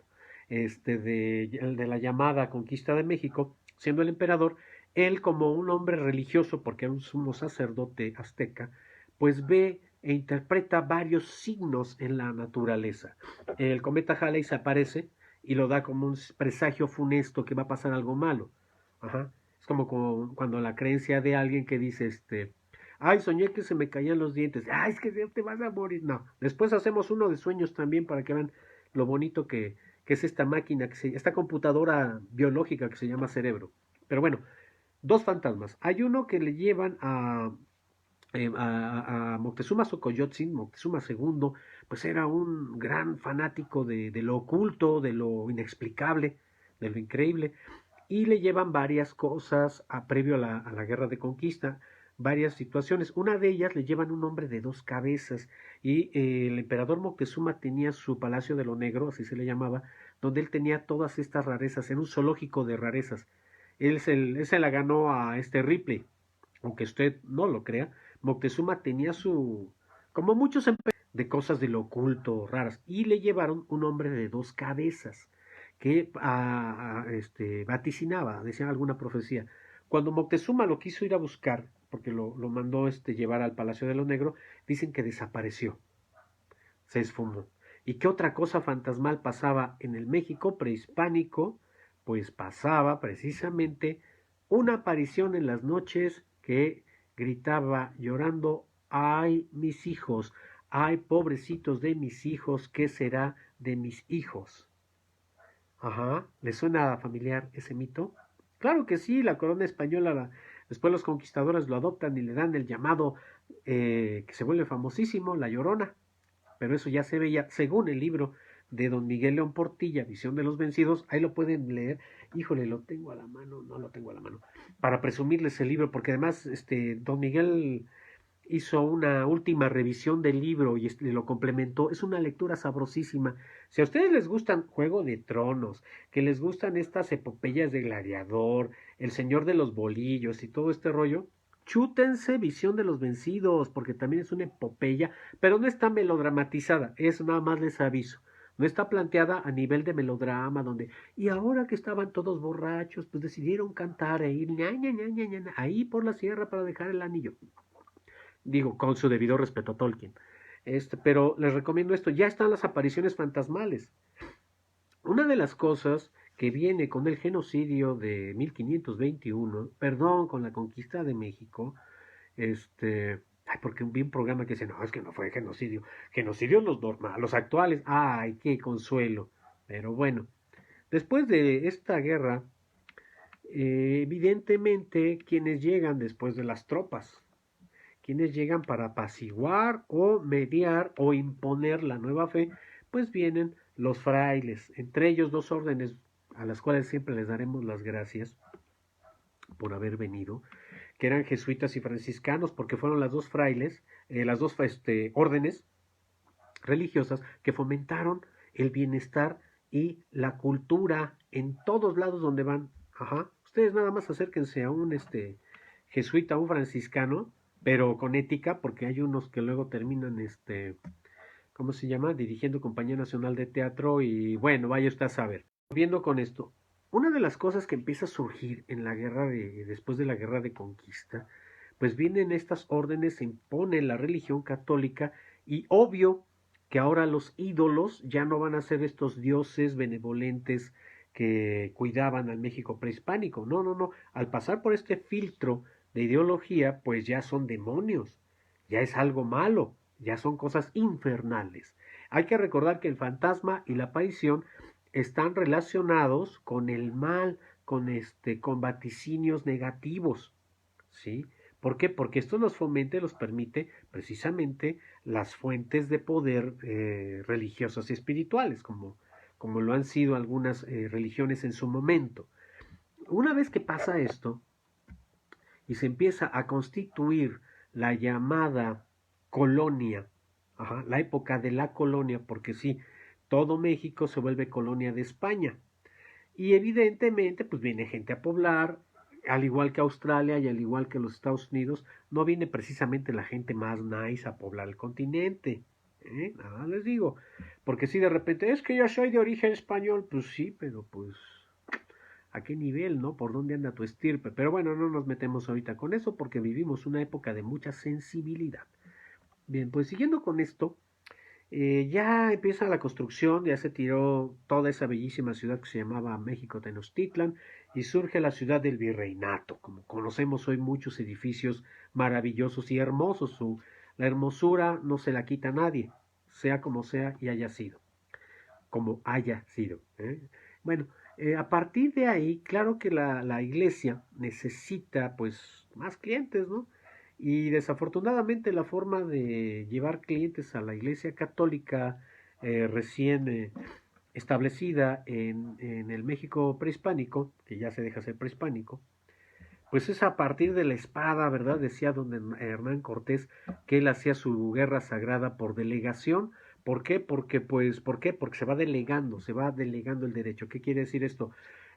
de la llamada conquista de México, siendo el emperador, él como un hombre religioso, porque era un sumo sacerdote azteca, pues ve e interpreta varios signos en la naturaleza. El cometa Halley se aparece y lo da como un presagio funesto que va a pasar algo malo. Ajá. Es como cuando la creencia de alguien que dice, ay, soñé que se me caían los dientes, ay, es que te vas a morir. No, después hacemos uno de sueños también para que vean lo bonito que es esta máquina, esta computadora biológica que se llama cerebro. Pero bueno, dos fantasmas. Hay uno que le llevan a Moctezuma Xocoyotzin, Moctezuma II, pues era un gran fanático de lo oculto, de lo inexplicable, de lo increíble, y le llevan varias cosas previo a la guerra de conquista, varias situaciones. Una de ellas le llevan un hombre de dos cabezas, y el emperador Moctezuma tenía su Palacio de lo Negro, así se le llamaba, donde él tenía todas estas rarezas, en un zoológico de rarezas. Él se la ganó a Ripley, aunque usted no lo crea. Moctezuma tenía como muchos de cosas de lo oculto, raras, y le llevaron un hombre de dos cabezas que vaticinaba, decían alguna profecía. Cuando Moctezuma lo quiso ir a buscar, porque lo mandó llevar al Palacio de lo Negro, dicen que desapareció, se esfumó. ¿Y qué otra cosa fantasmal pasaba en el México prehispánico? Pues pasaba precisamente una aparición en las noches que gritaba llorando, ay mis hijos, Ay, pobrecitos de mis hijos, ¿qué será de mis hijos? Ajá, ¿le suena familiar ese mito? Claro que sí, la corona española, después los conquistadores lo adoptan y le dan el llamado que se vuelve famosísimo, La Llorona. Pero eso ya se veía, según el libro de don Miguel León Portilla, Visión de los Vencidos, ahí lo pueden leer. Híjole, lo tengo a la mano, no lo tengo a la mano, para presumirles el libro, porque además don Miguel hizo una última revisión del libro y lo complementó. Es una lectura sabrosísima. Si a ustedes les gustan Juego de Tronos, que les gustan estas epopeyas de Gladiador, El Señor de los Bolillos y todo este rollo, chútense Visión de los Vencidos, porque también es una epopeya, pero no está melodramatizada, es nada más les aviso. No está planteada a nivel de melodrama, donde, y ahora que estaban todos borrachos, pues decidieron cantar e ir ña, ña, ña, ña, ña, ahí por la sierra para dejar el anillo. Digo, con su debido respeto a Tolkien. Pero les recomiendo esto, ya están las apariciones fantasmales. Una de las cosas que viene con el genocidio de 1521, perdón, con la conquista de México, porque vi un programa que dice, no, es que no fue genocidio, genocidio los normales, los actuales, ay, qué consuelo. Pero bueno, después de esta guerra, evidentemente, quienes llegan después de las tropas, quienes llegan para apaciguar o mediar o imponer la nueva fe, pues vienen los frailes, entre ellos dos órdenes a las cuales siempre les daremos las gracias por haber venido, que eran jesuitas y franciscanos, porque fueron las dos frailes, las dos órdenes religiosas que fomentaron el bienestar y la cultura en todos lados donde van. Ajá. Ustedes nada más acérquense a un jesuita, a un franciscano, pero con ética, porque hay unos que luego terminan ¿cómo se llama? Dirigiendo Compañía Nacional de Teatro y bueno, vaya usted a saber. Viendo con esto, una de las cosas que empieza a surgir en la guerra después de la guerra de conquista, pues vienen estas órdenes, se impone la religión católica y obvio que ahora los ídolos ya no van a ser estos dioses benevolentes que cuidaban al México prehispánico. No, no, no. Al pasar por este filtro de ideología, pues ya son demonios, ya es algo malo, ya son cosas infernales. Hay que recordar que el fantasma y la aparición están relacionados con el mal, con vaticinios negativos, ¿sí? ¿Por qué? Porque esto los fomenta y los permite precisamente las fuentes de poder religiosas y espirituales, como lo han sido algunas religiones en su momento. Una vez que pasa esto y se empieza a constituir la llamada colonia, ajá, la época de la colonia, porque sí, todo México se vuelve colonia de España. Y evidentemente, pues viene gente a poblar, al igual que Australia y al igual que los Estados Unidos, no viene precisamente la gente más nice a poblar el continente. Nada les digo. Porque si de repente es que yo soy de origen español, pues sí, pero pues a qué nivel, ¿no? ¿Por dónde anda tu estirpe? Pero bueno, no nos metemos ahorita con eso porque vivimos una época de mucha sensibilidad. Bien, pues siguiendo con esto, ya empieza la construcción, ya se tiró toda esa bellísima ciudad que se llamaba México Tenochtitlan y surge la ciudad del virreinato. Como conocemos hoy muchos edificios maravillosos y hermosos, la hermosura no se la quita a nadie, sea como sea y haya sido, como haya sido. Bueno, a partir de ahí, claro que la iglesia necesita pues más clientes, ¿no? Y desafortunadamente la forma de llevar clientes a la iglesia católica recién establecida en el México prehispánico, que ya se deja ser prehispánico, pues es a partir de la espada, ¿verdad? Decía don Hernán Cortés que él hacía su guerra sagrada por delegación. ¿Por qué? ¿Por qué? Porque se va delegando el derecho. ¿Qué quiere decir esto?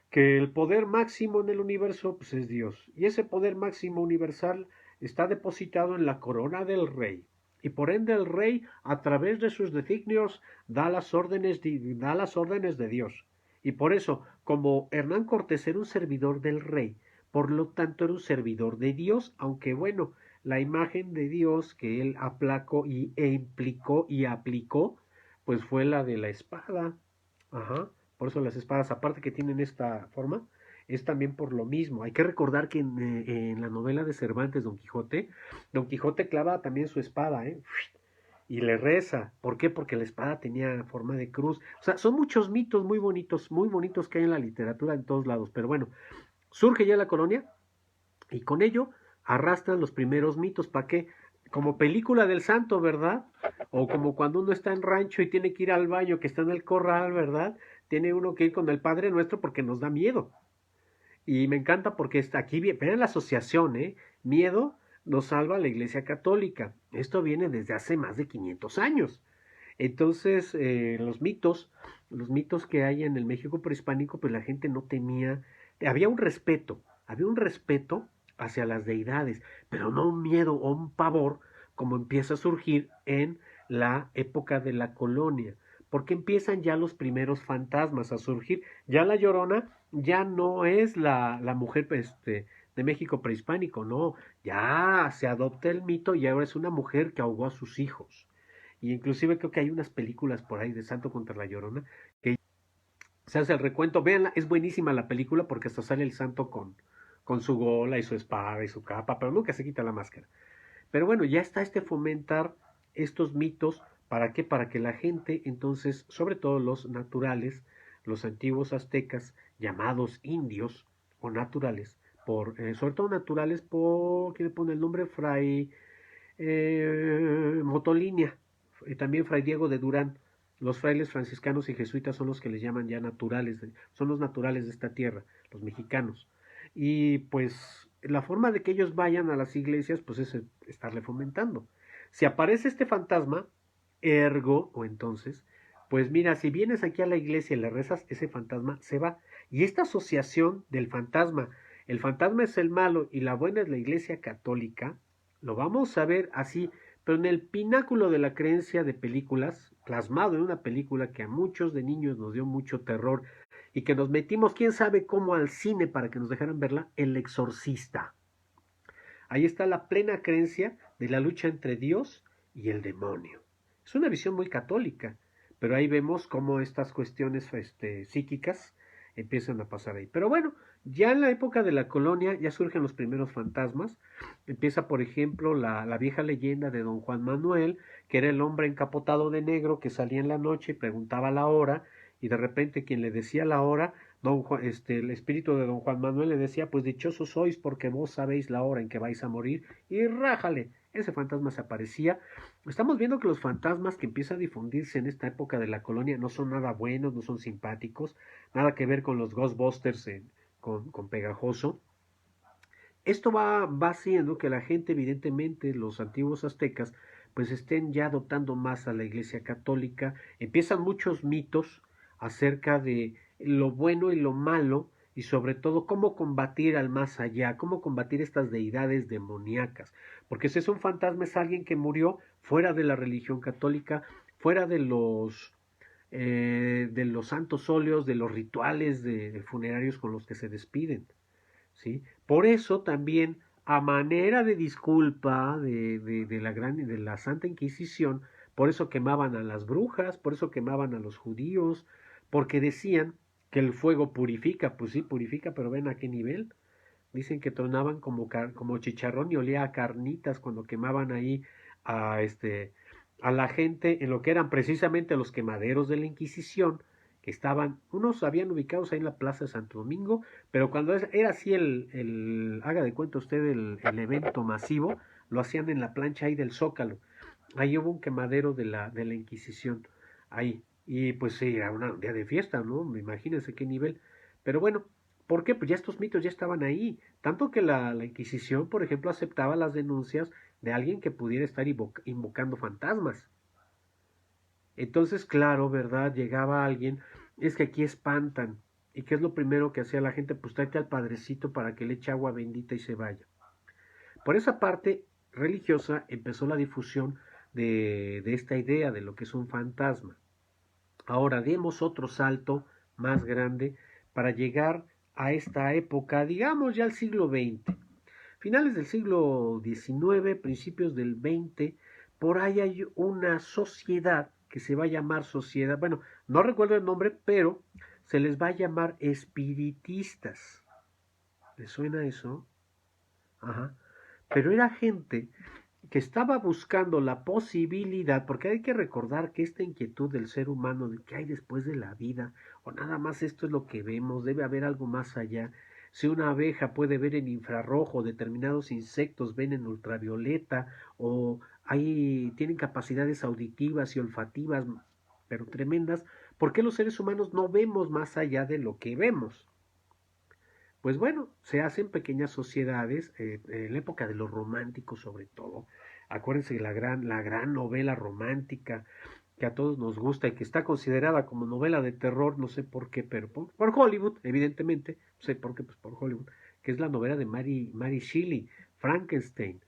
Que el poder máximo en el universo, pues es Dios. Y ese poder máximo universal está depositado en la corona del rey. Y por ende el rey, a través de sus designios, da las órdenes de Dios. Y por eso, como Hernán Cortés era un servidor del rey, por lo tanto era un servidor de Dios, aunque bueno, la imagen de Dios que él aplacó e implicó y aplicó, pues fue la de la espada. Ajá. Por eso las espadas, aparte que tienen esta forma, es también por lo mismo. Hay que recordar que en la novela de Cervantes, Don Quijote clava también su espada, ¿eh? y le reza. ¿Por qué? Porque la espada tenía forma de cruz. O sea, son muchos mitos muy bonitos que hay en la literatura en todos lados. Pero bueno, surge ya la colonia y con ello arrastran los primeros mitos. ¿Para qué? Como película del santo, ¿verdad? O como cuando uno está en rancho y tiene que ir al baño, que está en el corral, ¿verdad? Tiene uno que ir con el Padre Nuestro porque nos da miedo. Y me encanta porque está aquí, vean la asociación, ¿eh? Miedo nos salva a la Iglesia Católica. Esto viene desde hace más de 500 años. Entonces, los mitos que hay en el México prehispánico, pues la gente no temía, había un respeto hacia las deidades, pero no un miedo o un pavor como empieza a surgir en la época de la colonia, porque empiezan ya los primeros fantasmas a surgir. Ya la Llorona ya no es la mujer de México prehispánico, no, ya se adopta el mito y ahora es una mujer que ahogó a sus hijos. Y inclusive creo que hay unas películas por ahí de Santo contra la Llorona que se hace el recuento. Véanla, es buenísima la película porque hasta sale el santo con su gola y su espada y su capa, pero nunca se quita la máscara. Pero bueno, ya está fomentar estos mitos. ¿Para qué? Para que la gente, entonces, sobre todo los naturales, los antiguos aztecas, llamados indios o naturales, sobre todo naturales por, ¿quién le pone el nombre? Fray Motolinia, y también Fray Diego de Durán. Los frailes franciscanos y jesuitas son los que les llaman ya naturales, son los naturales de esta tierra, los mexicanos. Y pues la forma de que ellos vayan a las iglesias, pues es estarle fomentando. Si aparece este fantasma, ergo, o entonces, pues mira, si vienes aquí a la iglesia y le rezas, ese fantasma se va. Y esta asociación del fantasma, el fantasma es el malo y la buena es la iglesia católica, lo vamos a ver así, pero en el pináculo de la creencia de películas, plasmado en una película que a muchos de niños nos dio mucho terror y que nos metimos quién sabe cómo al cine para que nos dejaran verla, El Exorcista. Ahí está la plena creencia de la lucha entre Dios y el demonio. Es una visión muy católica, pero ahí vemos cómo estas cuestiones psíquicas empiezan a pasar ahí. Pero bueno, ya en la época de la colonia ya surgen los primeros fantasmas. Empieza, por ejemplo, la vieja leyenda de don Juan Manuel, que era el hombre encapotado de negro que salía en la noche y preguntaba la hora, y de repente quien le decía la hora, el espíritu de don Juan Manuel le decía, pues dichosos sois porque vos sabéis la hora en que vais a morir, y rájale, ese fantasma se aparecía. Estamos viendo que los fantasmas que empiezan a difundirse en esta época de la colonia no son nada buenos, no son simpáticos, nada que ver con los Ghostbusters con Pegajoso. Esto va haciendo que la gente, evidentemente, los antiguos aztecas, pues estén ya adoptando más a la Iglesia Católica. Empiezan muchos mitos acerca de lo bueno y lo malo y sobre todo cómo combatir al más allá, cómo combatir estas deidades demoníacas. Porque si es un fantasma es alguien que murió fuera de la religión católica, fuera de los santos óleos, de los rituales de funerarios con los que se despiden. ¿Sí? Por eso también, a manera de disculpa de la Santa Inquisición, por eso quemaban a las brujas, por eso quemaban a los judíos, porque decían que el fuego purifica, pues sí, purifica, pero ven a qué nivel. Dicen que tronaban como chicharrón y olía a carnitas cuando quemaban ahí a, a la gente en lo que eran precisamente los quemaderos de la Inquisición, que estaban, unos habían ubicados ahí en la Plaza de Santo Domingo, pero cuando era así haga de cuenta usted el evento masivo, lo hacían en la plancha ahí del Zócalo. Ahí hubo un quemadero de la Inquisición, ahí. Y pues sí, era un día de fiesta, ¿no? Imagínense qué nivel. Pero bueno, ¿por qué? Pues ya estos mitos ya estaban ahí. Tanto que la Inquisición, por ejemplo, aceptaba las denuncias de alguien que pudiera estar invocando fantasmas. Entonces, claro, ¿verdad? Llegaba alguien, es que aquí espantan. ¿Y qué es lo primero que hacía la gente? Pues tráete al padrecito para que le eche agua bendita y se vaya. Por esa parte religiosa empezó la difusión de esta idea de lo que es un fantasma. Ahora demos otro salto más grande para llegar a esta época, digamos ya al siglo XX. Finales del siglo XIX, principios del XX, por ahí hay una sociedad que se va a llamar sociedad, bueno, no recuerdo el nombre, pero se les va a llamar espiritistas. ¿Les suena eso? Ajá. Pero era gente que estaba buscando la posibilidad, porque hay que recordar que esta inquietud del ser humano de qué hay después de la vida, o nada más esto es lo que vemos, debe haber algo más allá. Si una abeja puede ver en infrarrojo, determinados insectos ven en ultravioleta, o tienen capacidades auditivas y olfativas, pero tremendas, ¿por qué los seres humanos no vemos más allá de lo que vemos? Pues bueno, se hacen pequeñas sociedades, en la época de los románticos sobre todo. Acuérdense de la gran novela romántica que a todos nos gusta y que está considerada como novela de terror, no sé por qué, pero por Hollywood, evidentemente, no sé por qué, pues por Hollywood, que es la novela de Mary Shelley, Frankenstein,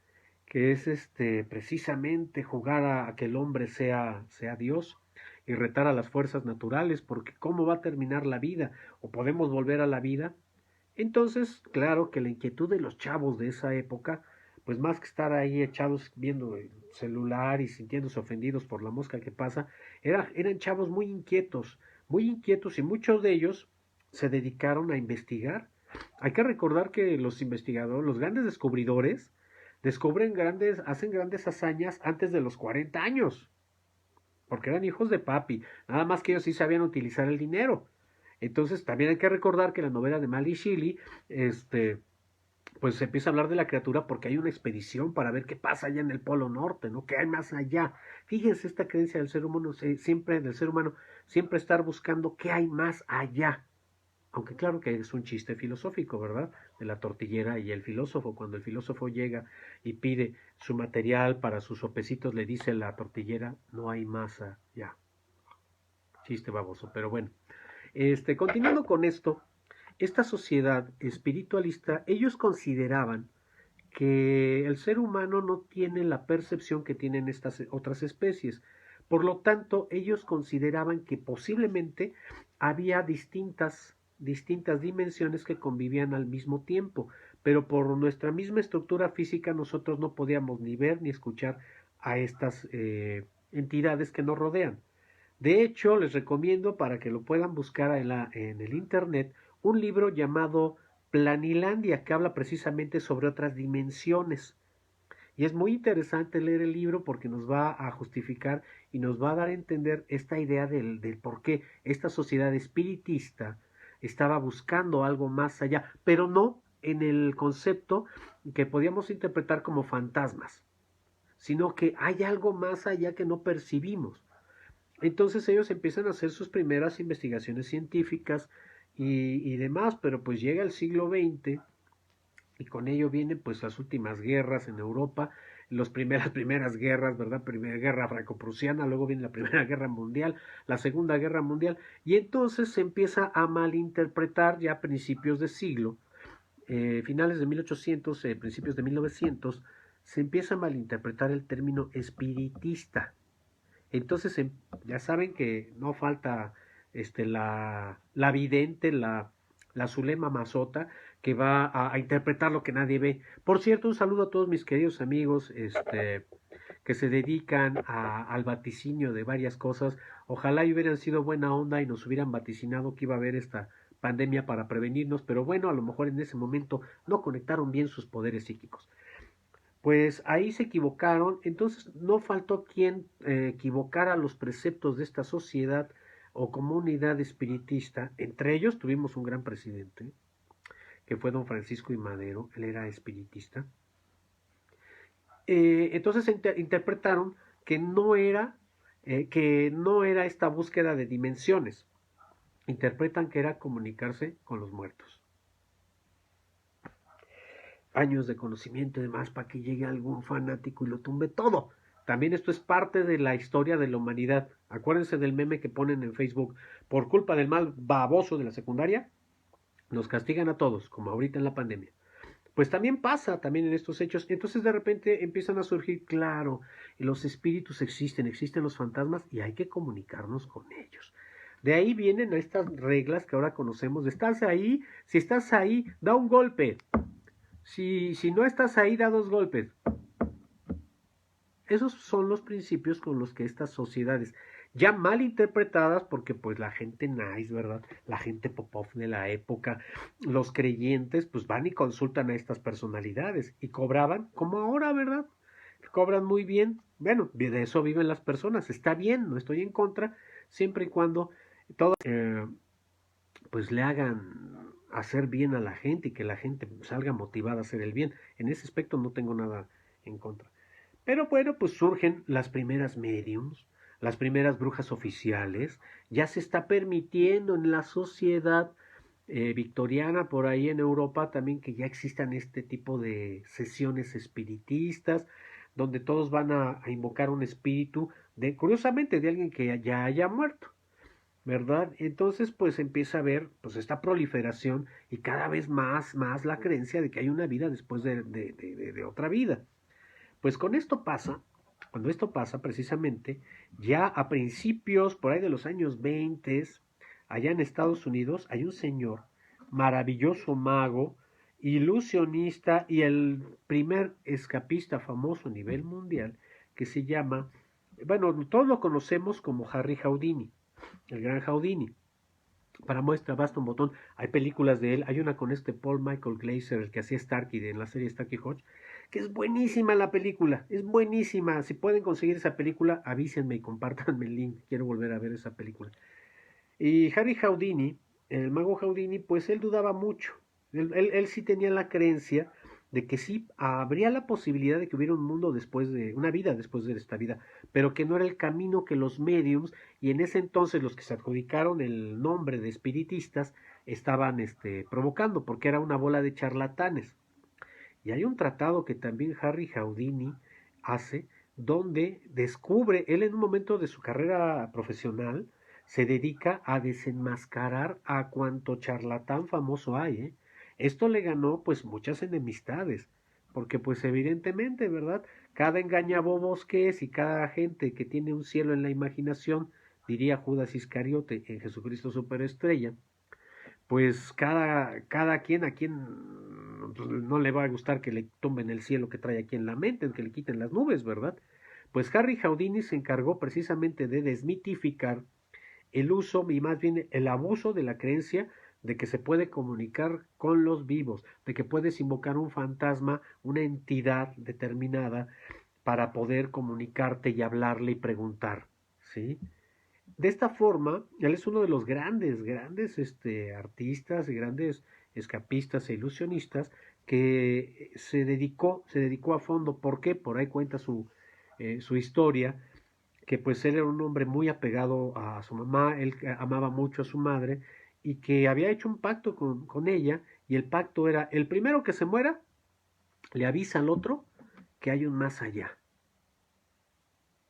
que es precisamente jugar a que el hombre sea Dios y retar a las fuerzas naturales, porque ¿cómo va a terminar la vida? ¿O podemos volver a la vida? Entonces, claro que la inquietud de los chavos de esa época, pues más que estar ahí echados viendo el celular y sintiéndose ofendidos por la mosca que pasa, eran chavos muy inquietos y muchos de ellos se dedicaron a investigar. Hay que recordar que los investigadores, los grandes descubridores, hacen grandes hazañas antes de los 40 años, porque eran hijos de papi, nada más que ellos sí sabían utilizar el dinero. Entonces también hay que recordar que la novela de Mary Shelley, pues se empieza a hablar de la criatura porque hay una expedición para ver qué pasa allá en el Polo Norte, ¿no? ¿Qué hay más allá? Fíjense esta creencia del ser humano, siempre estar buscando qué hay más allá. Aunque claro que es un chiste filosófico, ¿verdad? De la tortillera y el filósofo. Cuando el filósofo llega y pide su material para sus sopecitos, le dice la tortillera, no hay masa, ya. Chiste baboso, pero bueno. Continuando con esto, esta sociedad espiritualista, ellos consideraban que el ser humano no tiene la percepción que tienen estas otras especies. Por lo tanto, ellos consideraban que posiblemente había distintas dimensiones que convivían al mismo tiempo, pero por nuestra misma estructura física nosotros no podíamos ni ver ni escuchar a estas entidades que nos rodean. De hecho, les recomiendo para que lo puedan buscar en el internet un libro llamado Planilandia, que habla precisamente sobre otras dimensiones. Y es muy interesante leer el libro porque nos va a justificar y nos va a dar a entender esta idea del por qué esta sociedad espiritista estaba buscando algo más allá, pero no en el concepto que podíamos interpretar como fantasmas, sino que hay algo más allá que no percibimos. Entonces ellos empiezan a hacer sus primeras investigaciones científicas y demás, pero pues llega el siglo XX y con ello vienen pues las últimas guerras en Europa, las primeras guerras, ¿verdad? Primera guerra franco-prusiana, luego viene la Primera Guerra Mundial, la Segunda Guerra Mundial, y entonces se empieza a malinterpretar ya a principios de siglo, finales de 1800, principios de 1900, se empieza a malinterpretar el término espiritista. Entonces, ya saben que no falta la vidente, la Zulema Mazota, que va a interpretar lo que nadie ve. Por cierto, un saludo a todos mis queridos amigos que se dedican al vaticinio de varias cosas. Ojalá y hubieran sido buena onda y nos hubieran vaticinado que iba a haber esta pandemia para prevenirnos, pero bueno, a lo mejor en ese momento no conectaron bien sus poderes psíquicos. Pues ahí se equivocaron, entonces no faltó quien equivocara los preceptos de esta sociedad o comunidad espiritista. Entre ellos tuvimos un gran presidente, que fue don Francisco I. Madero, él era espiritista. Entonces interpretaron que no era esta búsqueda de dimensiones. Interpretan que era comunicarse con los muertos. Años de conocimiento y demás para que llegue algún fanático y lo tumbe todo. También esto es parte de la historia de la humanidad. Acuérdense del meme que ponen en Facebook. Por culpa del mal baboso de la secundaria, nos castigan a todos, como ahorita en la pandemia. Pues también pasa también en estos hechos. Entonces de repente empiezan a surgir, claro, los espíritus existen los fantasmas y hay que comunicarnos con ellos. De ahí vienen estas reglas que ahora conocemos. Estás ahí, si estás ahí, da un golpe. Si no estás ahí, da 2 golpes. Esos son los principios con los que estas sociedades, ya mal interpretadas, porque pues la gente nice, ¿verdad? La gente pop-off de la época, los creyentes, pues van y consultan a estas personalidades y cobraban como ahora, ¿verdad? cobran muy bien. Bueno, de eso viven las personas. Está bien, no estoy en contra, siempre y cuando todas pues le hagan hacer bien a la gente y que la gente salga motivada a hacer el bien. En ese aspecto no tengo nada en contra. Pero bueno, pues surgen las primeras mediums, las primeras brujas oficiales. Ya se está permitiendo en la sociedad victoriana, por ahí en Europa también, que ya existan este tipo de sesiones espiritistas, donde todos van a invocar un espíritu, curiosamente, de alguien que ya haya muerto. ¿Verdad? Entonces, pues empieza a haber pues esta proliferación y cada vez más la creencia de que hay una vida después de otra vida. Pues con esto pasa, cuando esto pasa precisamente, ya a principios, por ahí de los años 20, allá en Estados Unidos, hay un señor, maravilloso mago, ilusionista y el primer escapista famoso a nivel mundial, que se llama, bueno, todos lo conocemos como Harry Houdini, el gran Houdini. Para muestra, basta un botón. Hay películas de él. Hay una con este Paul Michael Glaser, el que hacía Starkey en la serie Starkey Hodge, que es buenísima la película. Es buenísima. Si pueden conseguir esa película, avísenme y compártanme el link. Quiero volver a ver esa película. Y Harry Houdini, el mago Houdini, pues él dudaba mucho. Él sí tenía la creencia de que sí habría la posibilidad de que hubiera un mundo después de, una vida después de esta vida, pero que no era el camino que los mediums, y en ese entonces los que se adjudicaron el nombre de espiritistas, estaban provocando, porque era una bola de charlatanes. Y hay un tratado que también Harry Houdini hace, donde descubre, él en un momento de su carrera profesional, se dedica a desenmascarar a cuanto charlatán famoso hay, ¿eh? Esto le ganó pues muchas enemistades, porque pues evidentemente, ¿verdad? Cada engañabobos que es y cada gente que tiene un cielo en la imaginación, diría Judas Iscariote en Jesucristo Superestrella, pues cada quien a quien pues, no le va a gustar que le tumben el cielo que trae aquí en la mente, que le quiten las nubes, ¿verdad? Pues Harry Houdini se encargó precisamente de desmitificar el uso y más bien el abuso de la creencia de que se puede comunicar con los vivos, de que puedes invocar un fantasma, una entidad determinada para poder comunicarte y hablarle y preguntar, ¿sí? De esta forma, él es uno de los grandes artistas y grandes escapistas e ilusionistas que se dedicó a fondo. ¿Por qué? Por ahí cuenta su historia, que pues él era un hombre muy apegado a su mamá, él amaba mucho a su madre y que había hecho un pacto con ella, y el pacto era, el primero que se muera, le avisa al otro que hay un más allá.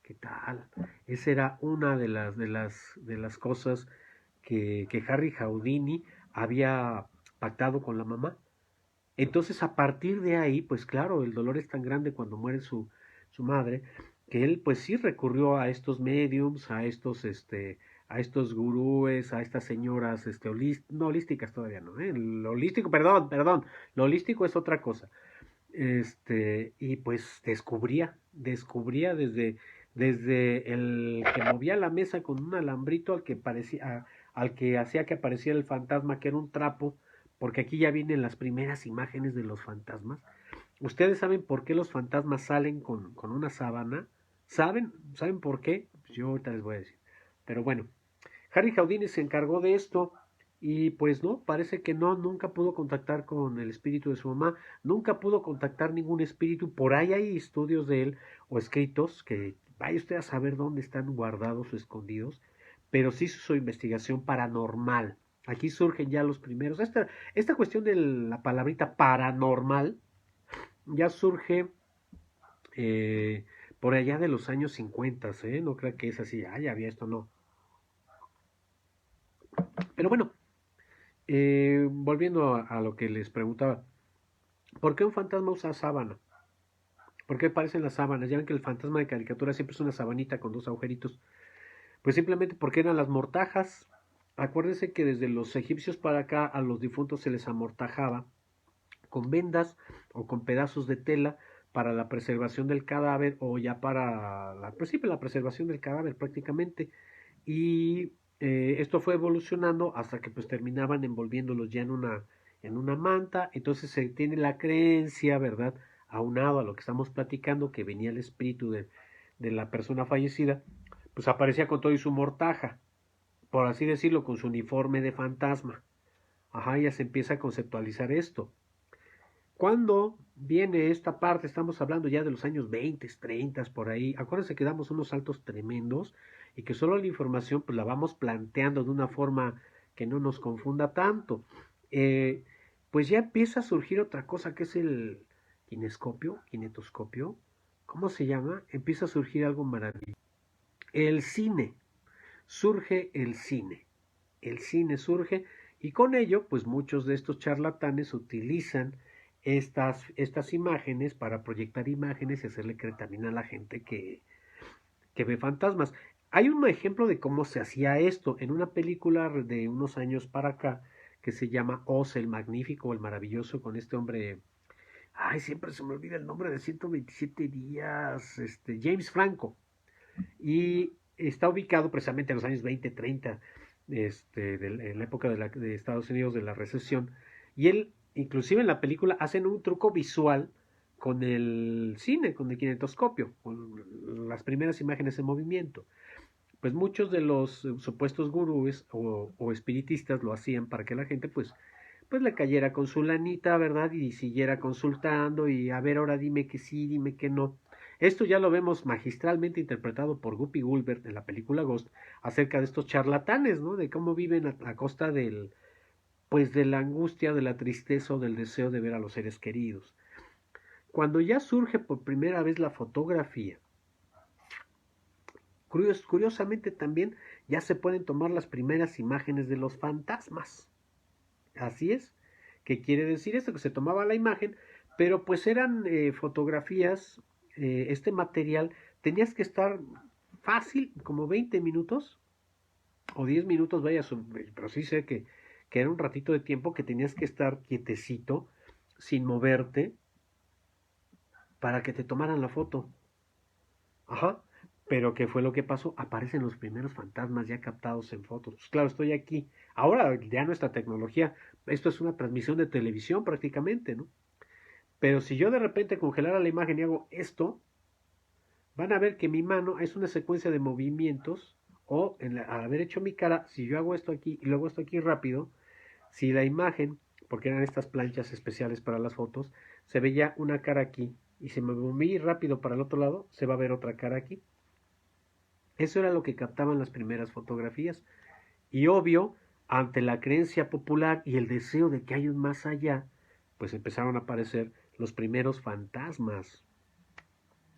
¿Qué tal? Esa era una de las cosas que Harry Houdini había pactado con la mamá. Entonces, a partir de ahí, pues claro, el dolor es tan grande cuando muere su madre, que él pues sí recurrió a estos mediums, a estos gurúes, a estas señoras, no holísticas todavía no, lo holístico, perdón, lo holístico es otra cosa. Y pues descubría desde el que movía la mesa con un alambrito al que hacía que apareciera el fantasma, que era un trapo, porque aquí ya vienen las primeras imágenes de los fantasmas. ¿Ustedes saben por qué los fantasmas salen con una sábana? ¿Saben por qué? Pues yo ahorita les voy a decir. Pero bueno, Harry Houdini se encargó de esto y pues no, parece que no, nunca pudo contactar con el espíritu de su mamá, nunca pudo contactar ningún espíritu. Por ahí hay estudios de él o escritos que vaya usted a saber dónde están guardados o escondidos, pero sí su investigación paranormal. Aquí surgen ya los primeros. Esta cuestión de la palabrita paranormal ya surge eh, por allá de los años 50, ¿eh? No creo que es así, ya había esto, no. Pero bueno, volviendo a lo que les preguntaba, ¿por qué un fantasma usa sábana? ¿Por qué parecen las sábanas? Ya ven que el fantasma de caricatura siempre es una sabanita con dos agujeritos. Pues simplemente porque eran las mortajas. Acuérdense que desde los egipcios para acá a los difuntos se les amortajaba con vendas o con pedazos de tela para la preservación del cadáver, o ya para pues sí, la preservación del cadáver prácticamente. Y esto fue evolucionando hasta que pues terminaban envolviéndolos ya en una manta. Entonces se tiene la creencia, ¿verdad? aunado a lo que estamos platicando, que venía el espíritu de la persona fallecida, pues aparecía con todo y su mortaja, por así decirlo, con su uniforme de fantasma. Ajá, ya se empieza a conceptualizar esto. ¿Cuándo viene esta parte? Estamos hablando ya de los años 20, 30, por ahí. Acuérdense que damos unos saltos tremendos y que solo la información pues la vamos planteando de una forma que no nos confunda tanto. Pues ya empieza a surgir otra cosa que es el kinetoscopio. ¿Cómo se llama? Empieza a surgir algo maravilloso. El cine. Surge el cine. El cine surge y con ello pues muchos de estos charlatanes utilizan estas imágenes para proyectar imágenes y hacerle creer también a la gente que ve fantasmas. Hay un ejemplo de cómo se hacía esto en una película de unos años para acá que se llama Oz el Magnífico o el Maravilloso con este hombre, ay, siempre se me olvida el nombre de 127 días, James Franco, y está ubicado precisamente en los años 20, 30, en la época de Estados Unidos de la recesión, y él, inclusive en la película, hacen un truco visual con el cine, con el kinetoscopio, con las primeras imágenes en movimiento. Pues muchos de los supuestos gurúes o espiritistas lo hacían para que la gente pues le cayera con su lanita, ¿verdad? Y siguiera consultando y a ver, ahora dime que sí, dime que no. Esto ya lo vemos magistralmente interpretado por Guppy Gulbert en la película Ghost acerca de estos charlatanes, ¿no? De cómo viven a costa pues de la angustia, de la tristeza o del deseo de ver a los seres queridos. Cuando ya surge por primera vez la fotografía, curiosamente también ya se pueden tomar las primeras imágenes de los fantasmas. Así es. ¿Qué quiere decir esto? Que se tomaba la imagen, pero pues eran fotografías, este material, tenías que estar fácil, como 20 minutos o 10 minutos, vaya, pero sí sé que era un ratito de tiempo que tenías que estar quietecito, sin moverte, para que te tomaran la foto. Ajá. Pero ¿qué fue lo que pasó? Aparecen los primeros fantasmas ya captados en fotos. Pues claro, estoy aquí. Ahora ya nuestra tecnología, esto es una transmisión de televisión prácticamente, ¿no? Pero si yo de repente congelara la imagen y hago esto, van a ver que mi mano es una secuencia de movimientos o al haber hecho mi cara, si yo hago esto aquí y luego esto aquí rápido, si la imagen, porque eran estas planchas especiales para las fotos, se veía una cara aquí y si me moví rápido para el otro lado, se va a ver otra cara aquí. Eso era lo que captaban las primeras fotografías. Y obvio, ante la creencia popular y el deseo de que hay un más allá, pues empezaron a aparecer los primeros fantasmas,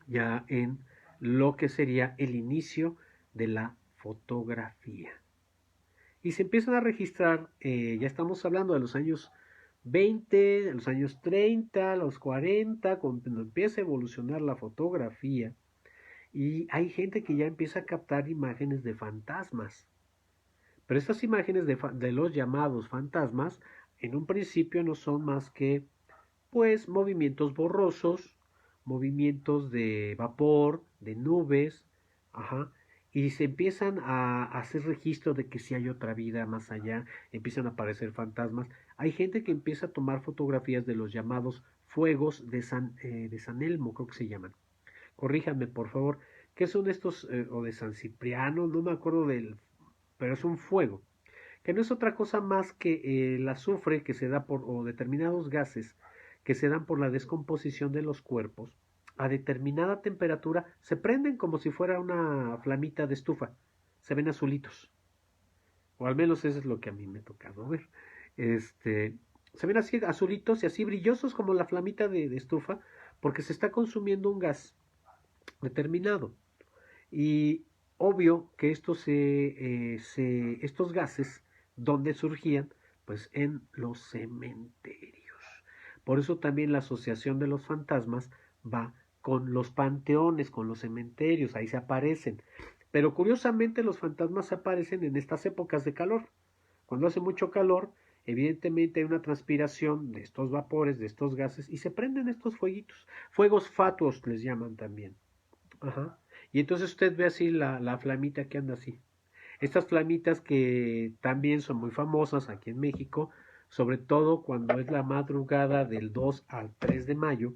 ya en lo que sería el inicio de la fotografía. Y se empiezan a registrar, ya estamos hablando de los años 20, de los años 30, los 40, cuando empieza a evolucionar la fotografía, y hay gente que ya empieza a captar imágenes de fantasmas. Pero estas imágenes de los llamados fantasmas, en un principio no son más que, pues, movimientos borrosos, movimientos de vapor, de nubes, ajá, y se empiezan a hacer registro de que si hay otra vida más allá, empiezan a aparecer fantasmas. Hay gente que empieza a tomar fotografías de los llamados fuegos de San Elmo, creo que se llaman. Corríjanme, por favor, ¿qué son estos, o de San Cipriano? No me acuerdo pero es un fuego, que no es otra cosa más que el azufre que se da o determinados gases que se dan por la descomposición de los cuerpos, a determinada temperatura se prenden como si fuera una flamita de estufa, se ven azulitos, o al menos eso es lo que a mí me ha tocado ver. Se ven así azulitos y así brillosos como la flamita de estufa, porque se está consumiendo un gas determinado. Y obvio que estos gases, ¿dónde surgían? Pues en los cementerios. Por eso también la asociación de los fantasmas va con los panteones, con los cementerios, ahí se aparecen. Pero curiosamente los fantasmas aparecen en estas épocas de calor. Cuando hace mucho calor, evidentemente hay una transpiración de estos vapores, de estos gases, y se prenden estos fueguitos. Fuegos fatuos les llaman también. Ajá. Y entonces usted ve así la flamita que anda así. Estas flamitas que también son muy famosas aquí en México, sobre todo cuando es la madrugada del 2 al 3 de mayo,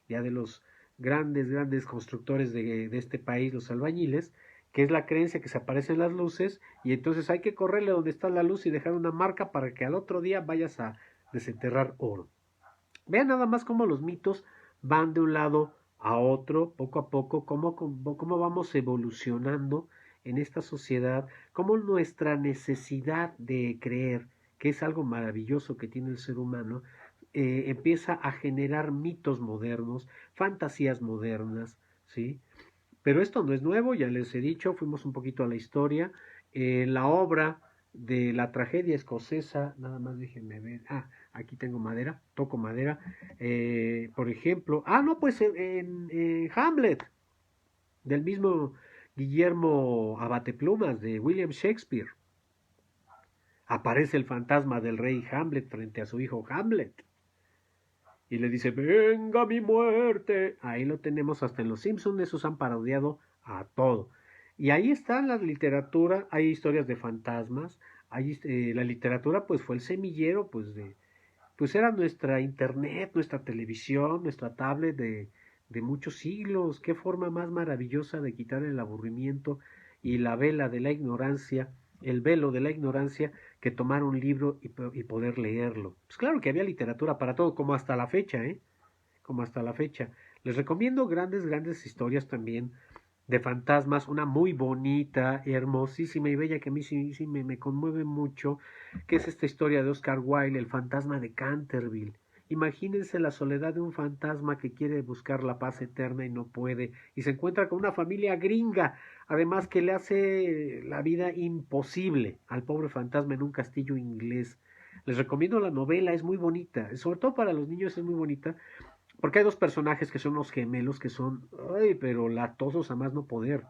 ya de los grandes constructores de este país, los albañiles, que es la creencia que se aparecen las luces y entonces hay que correrle donde está la luz y dejar una marca para que al otro día vayas a desenterrar oro. Vean nada más cómo los mitos van de un lado a otro, poco a poco, cómo vamos evolucionando en esta sociedad, cómo nuestra necesidad de creer, que es algo maravilloso que tiene el ser humano, empieza a generar mitos modernos, fantasías modernas, ¿sí? Pero esto no es nuevo, ya les he dicho, fuimos un poquito a la historia. La obra de la tragedia escocesa, nada más déjenme ver, aquí tengo madera, toco madera, por ejemplo, no, pues en Hamlet, del mismo Guillermo Abateplumas, de William Shakespeare, aparece el fantasma del rey Hamlet frente a su hijo Hamlet. Y le dice, venga mi muerte. Ahí lo tenemos hasta en Los Simpsons, esos han parodiado a todo. Y ahí está la literatura, hay historias de fantasmas, la literatura pues fue el semillero pues era nuestra internet, nuestra televisión, nuestra tablet de muchos siglos. Qué forma más maravillosa de quitar el aburrimiento y la vela de la ignorancia, el velo de la ignorancia, que tomar un libro y poder leerlo. Pues claro que había literatura para todo, como hasta la fecha, ¿eh? Como hasta la fecha. Les recomiendo grandes historias también de fantasmas, una muy bonita, hermosísima y bella que a mí sí me conmueve mucho, que es esta historia de Oscar Wilde, el fantasma de Canterville. Imagínense la soledad de un fantasma que quiere buscar la paz eterna y no puede, y se encuentra con una familia gringa, además que le hace la vida imposible al pobre fantasma en un castillo inglés. Les recomiendo la novela, es muy bonita, sobre todo para los niños es muy bonita, porque hay dos personajes que son los gemelos que son, ay, pero latosos a más no poder.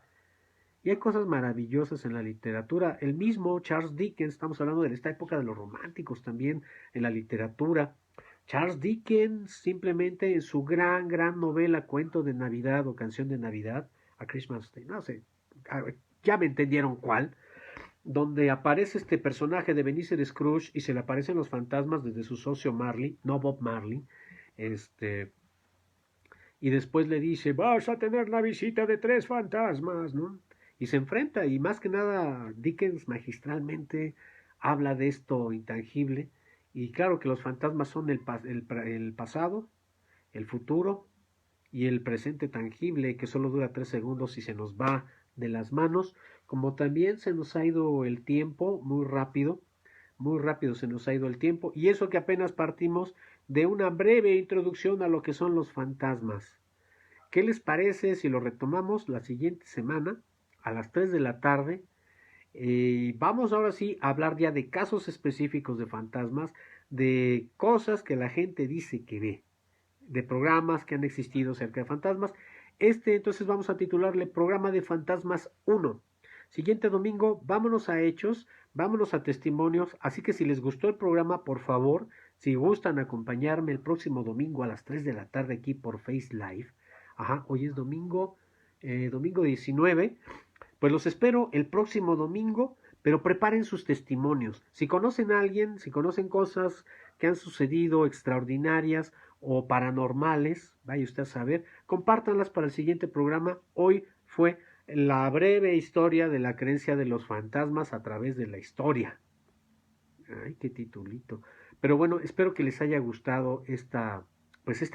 Y hay cosas maravillosas en la literatura. El mismo Charles Dickens, estamos hablando de esta época de los románticos también en la literatura. Charles Dickens simplemente en su gran novela Cuento de Navidad o Canción de Navidad, A Christmas Day, no sé, ya me entendieron cuál, donde aparece este personaje de Ebenezer Scrooge y se le aparecen los fantasmas desde su socio Marley, no Bob Marley, y después le dice, vas a tener la visita de 3 fantasmas, ¿no? Y se enfrenta, y más que nada Dickens magistralmente habla de esto intangible, y claro que los fantasmas son el pasado, el futuro y el presente tangible, que solo dura 3 segundos y se nos va de las manos, como también se nos ha ido el tiempo muy rápido se nos ha ido el tiempo, y eso que apenas partimos de una breve introducción a lo que son los fantasmas. ¿Qué les parece si lo retomamos la siguiente semana a las 3 de la tarde? Vamos ahora sí a hablar ya de casos específicos de fantasmas, de cosas que la gente dice que ve, de programas que han existido acerca de fantasmas. Entonces vamos a titularle Programa de Fantasmas 1. Siguiente domingo, vámonos a hechos, vámonos a testimonios, así que si les gustó el programa, por favor, si gustan acompañarme el próximo domingo a las 3 de la tarde aquí por Face Live. Hoy es domingo, domingo 19, pues los espero el próximo domingo, pero preparen sus testimonios. Si conocen a alguien, si conocen cosas que han sucedido extraordinarias o paranormales, vaya usted a saber, compártanlas para el siguiente programa. Hoy fue la breve historia de la creencia de los fantasmas a través de la historia. Ay, qué titulito. Pero bueno, espero que les haya gustado esta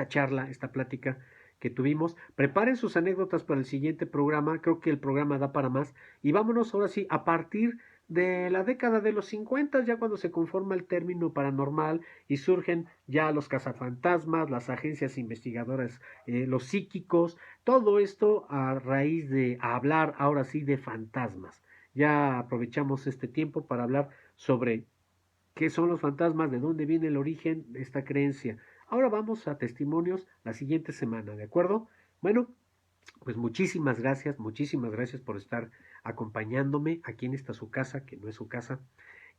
charla, esta plática que tuvimos. Preparen sus anécdotas para el siguiente programa. Creo que el programa da para más. Y vámonos ahora sí, a partir de la década de los 50, ya cuando se conforma el término paranormal y surgen ya los cazafantasmas, las agencias investigadoras, los psíquicos, todo esto a raíz de hablar ahora sí de fantasmas. Ya aprovechamos este tiempo para hablar sobre qué son los fantasmas, de dónde viene el origen de esta creencia. Ahora vamos a testimonios la siguiente semana, ¿de acuerdo? Bueno, pues muchísimas gracias por estar acompañándome aquí en esta su casa, que no es su casa.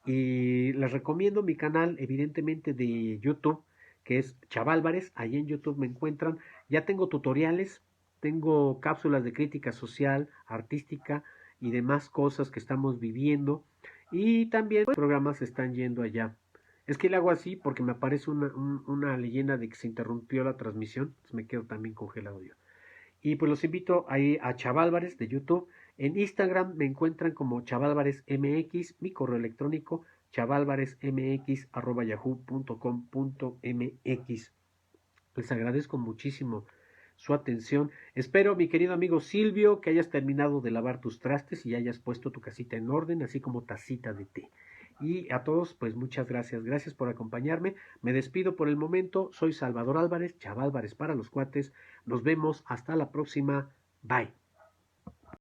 Y les recomiendo mi canal, evidentemente, de YouTube, que es Chaválvarez. Ahí en YouTube me encuentran. Ya tengo tutoriales, tengo cápsulas de crítica social, artística y demás cosas que estamos viviendo. Y también los programas están yendo allá. Es que le hago así porque me aparece una leyenda de que se interrumpió la transmisión, entonces me quedo también congelado yo. Y pues los invito ahí a Chavalvares de YouTube. En Instagram me encuentran como Chavalvares MX, mi correo electrónico chavalvaresmx@yahoo.com.mx. Les agradezco muchísimo su atención. Espero, mi querido amigo Silvio, que hayas terminado de lavar tus trastes y hayas puesto tu casita en orden, así como tacita de té. Y a todos, pues muchas gracias. Gracias por acompañarme. Me despido por el momento. Soy Salvador Álvarez, Chavalvares para los cuates. Nos vemos hasta la próxima. Bye.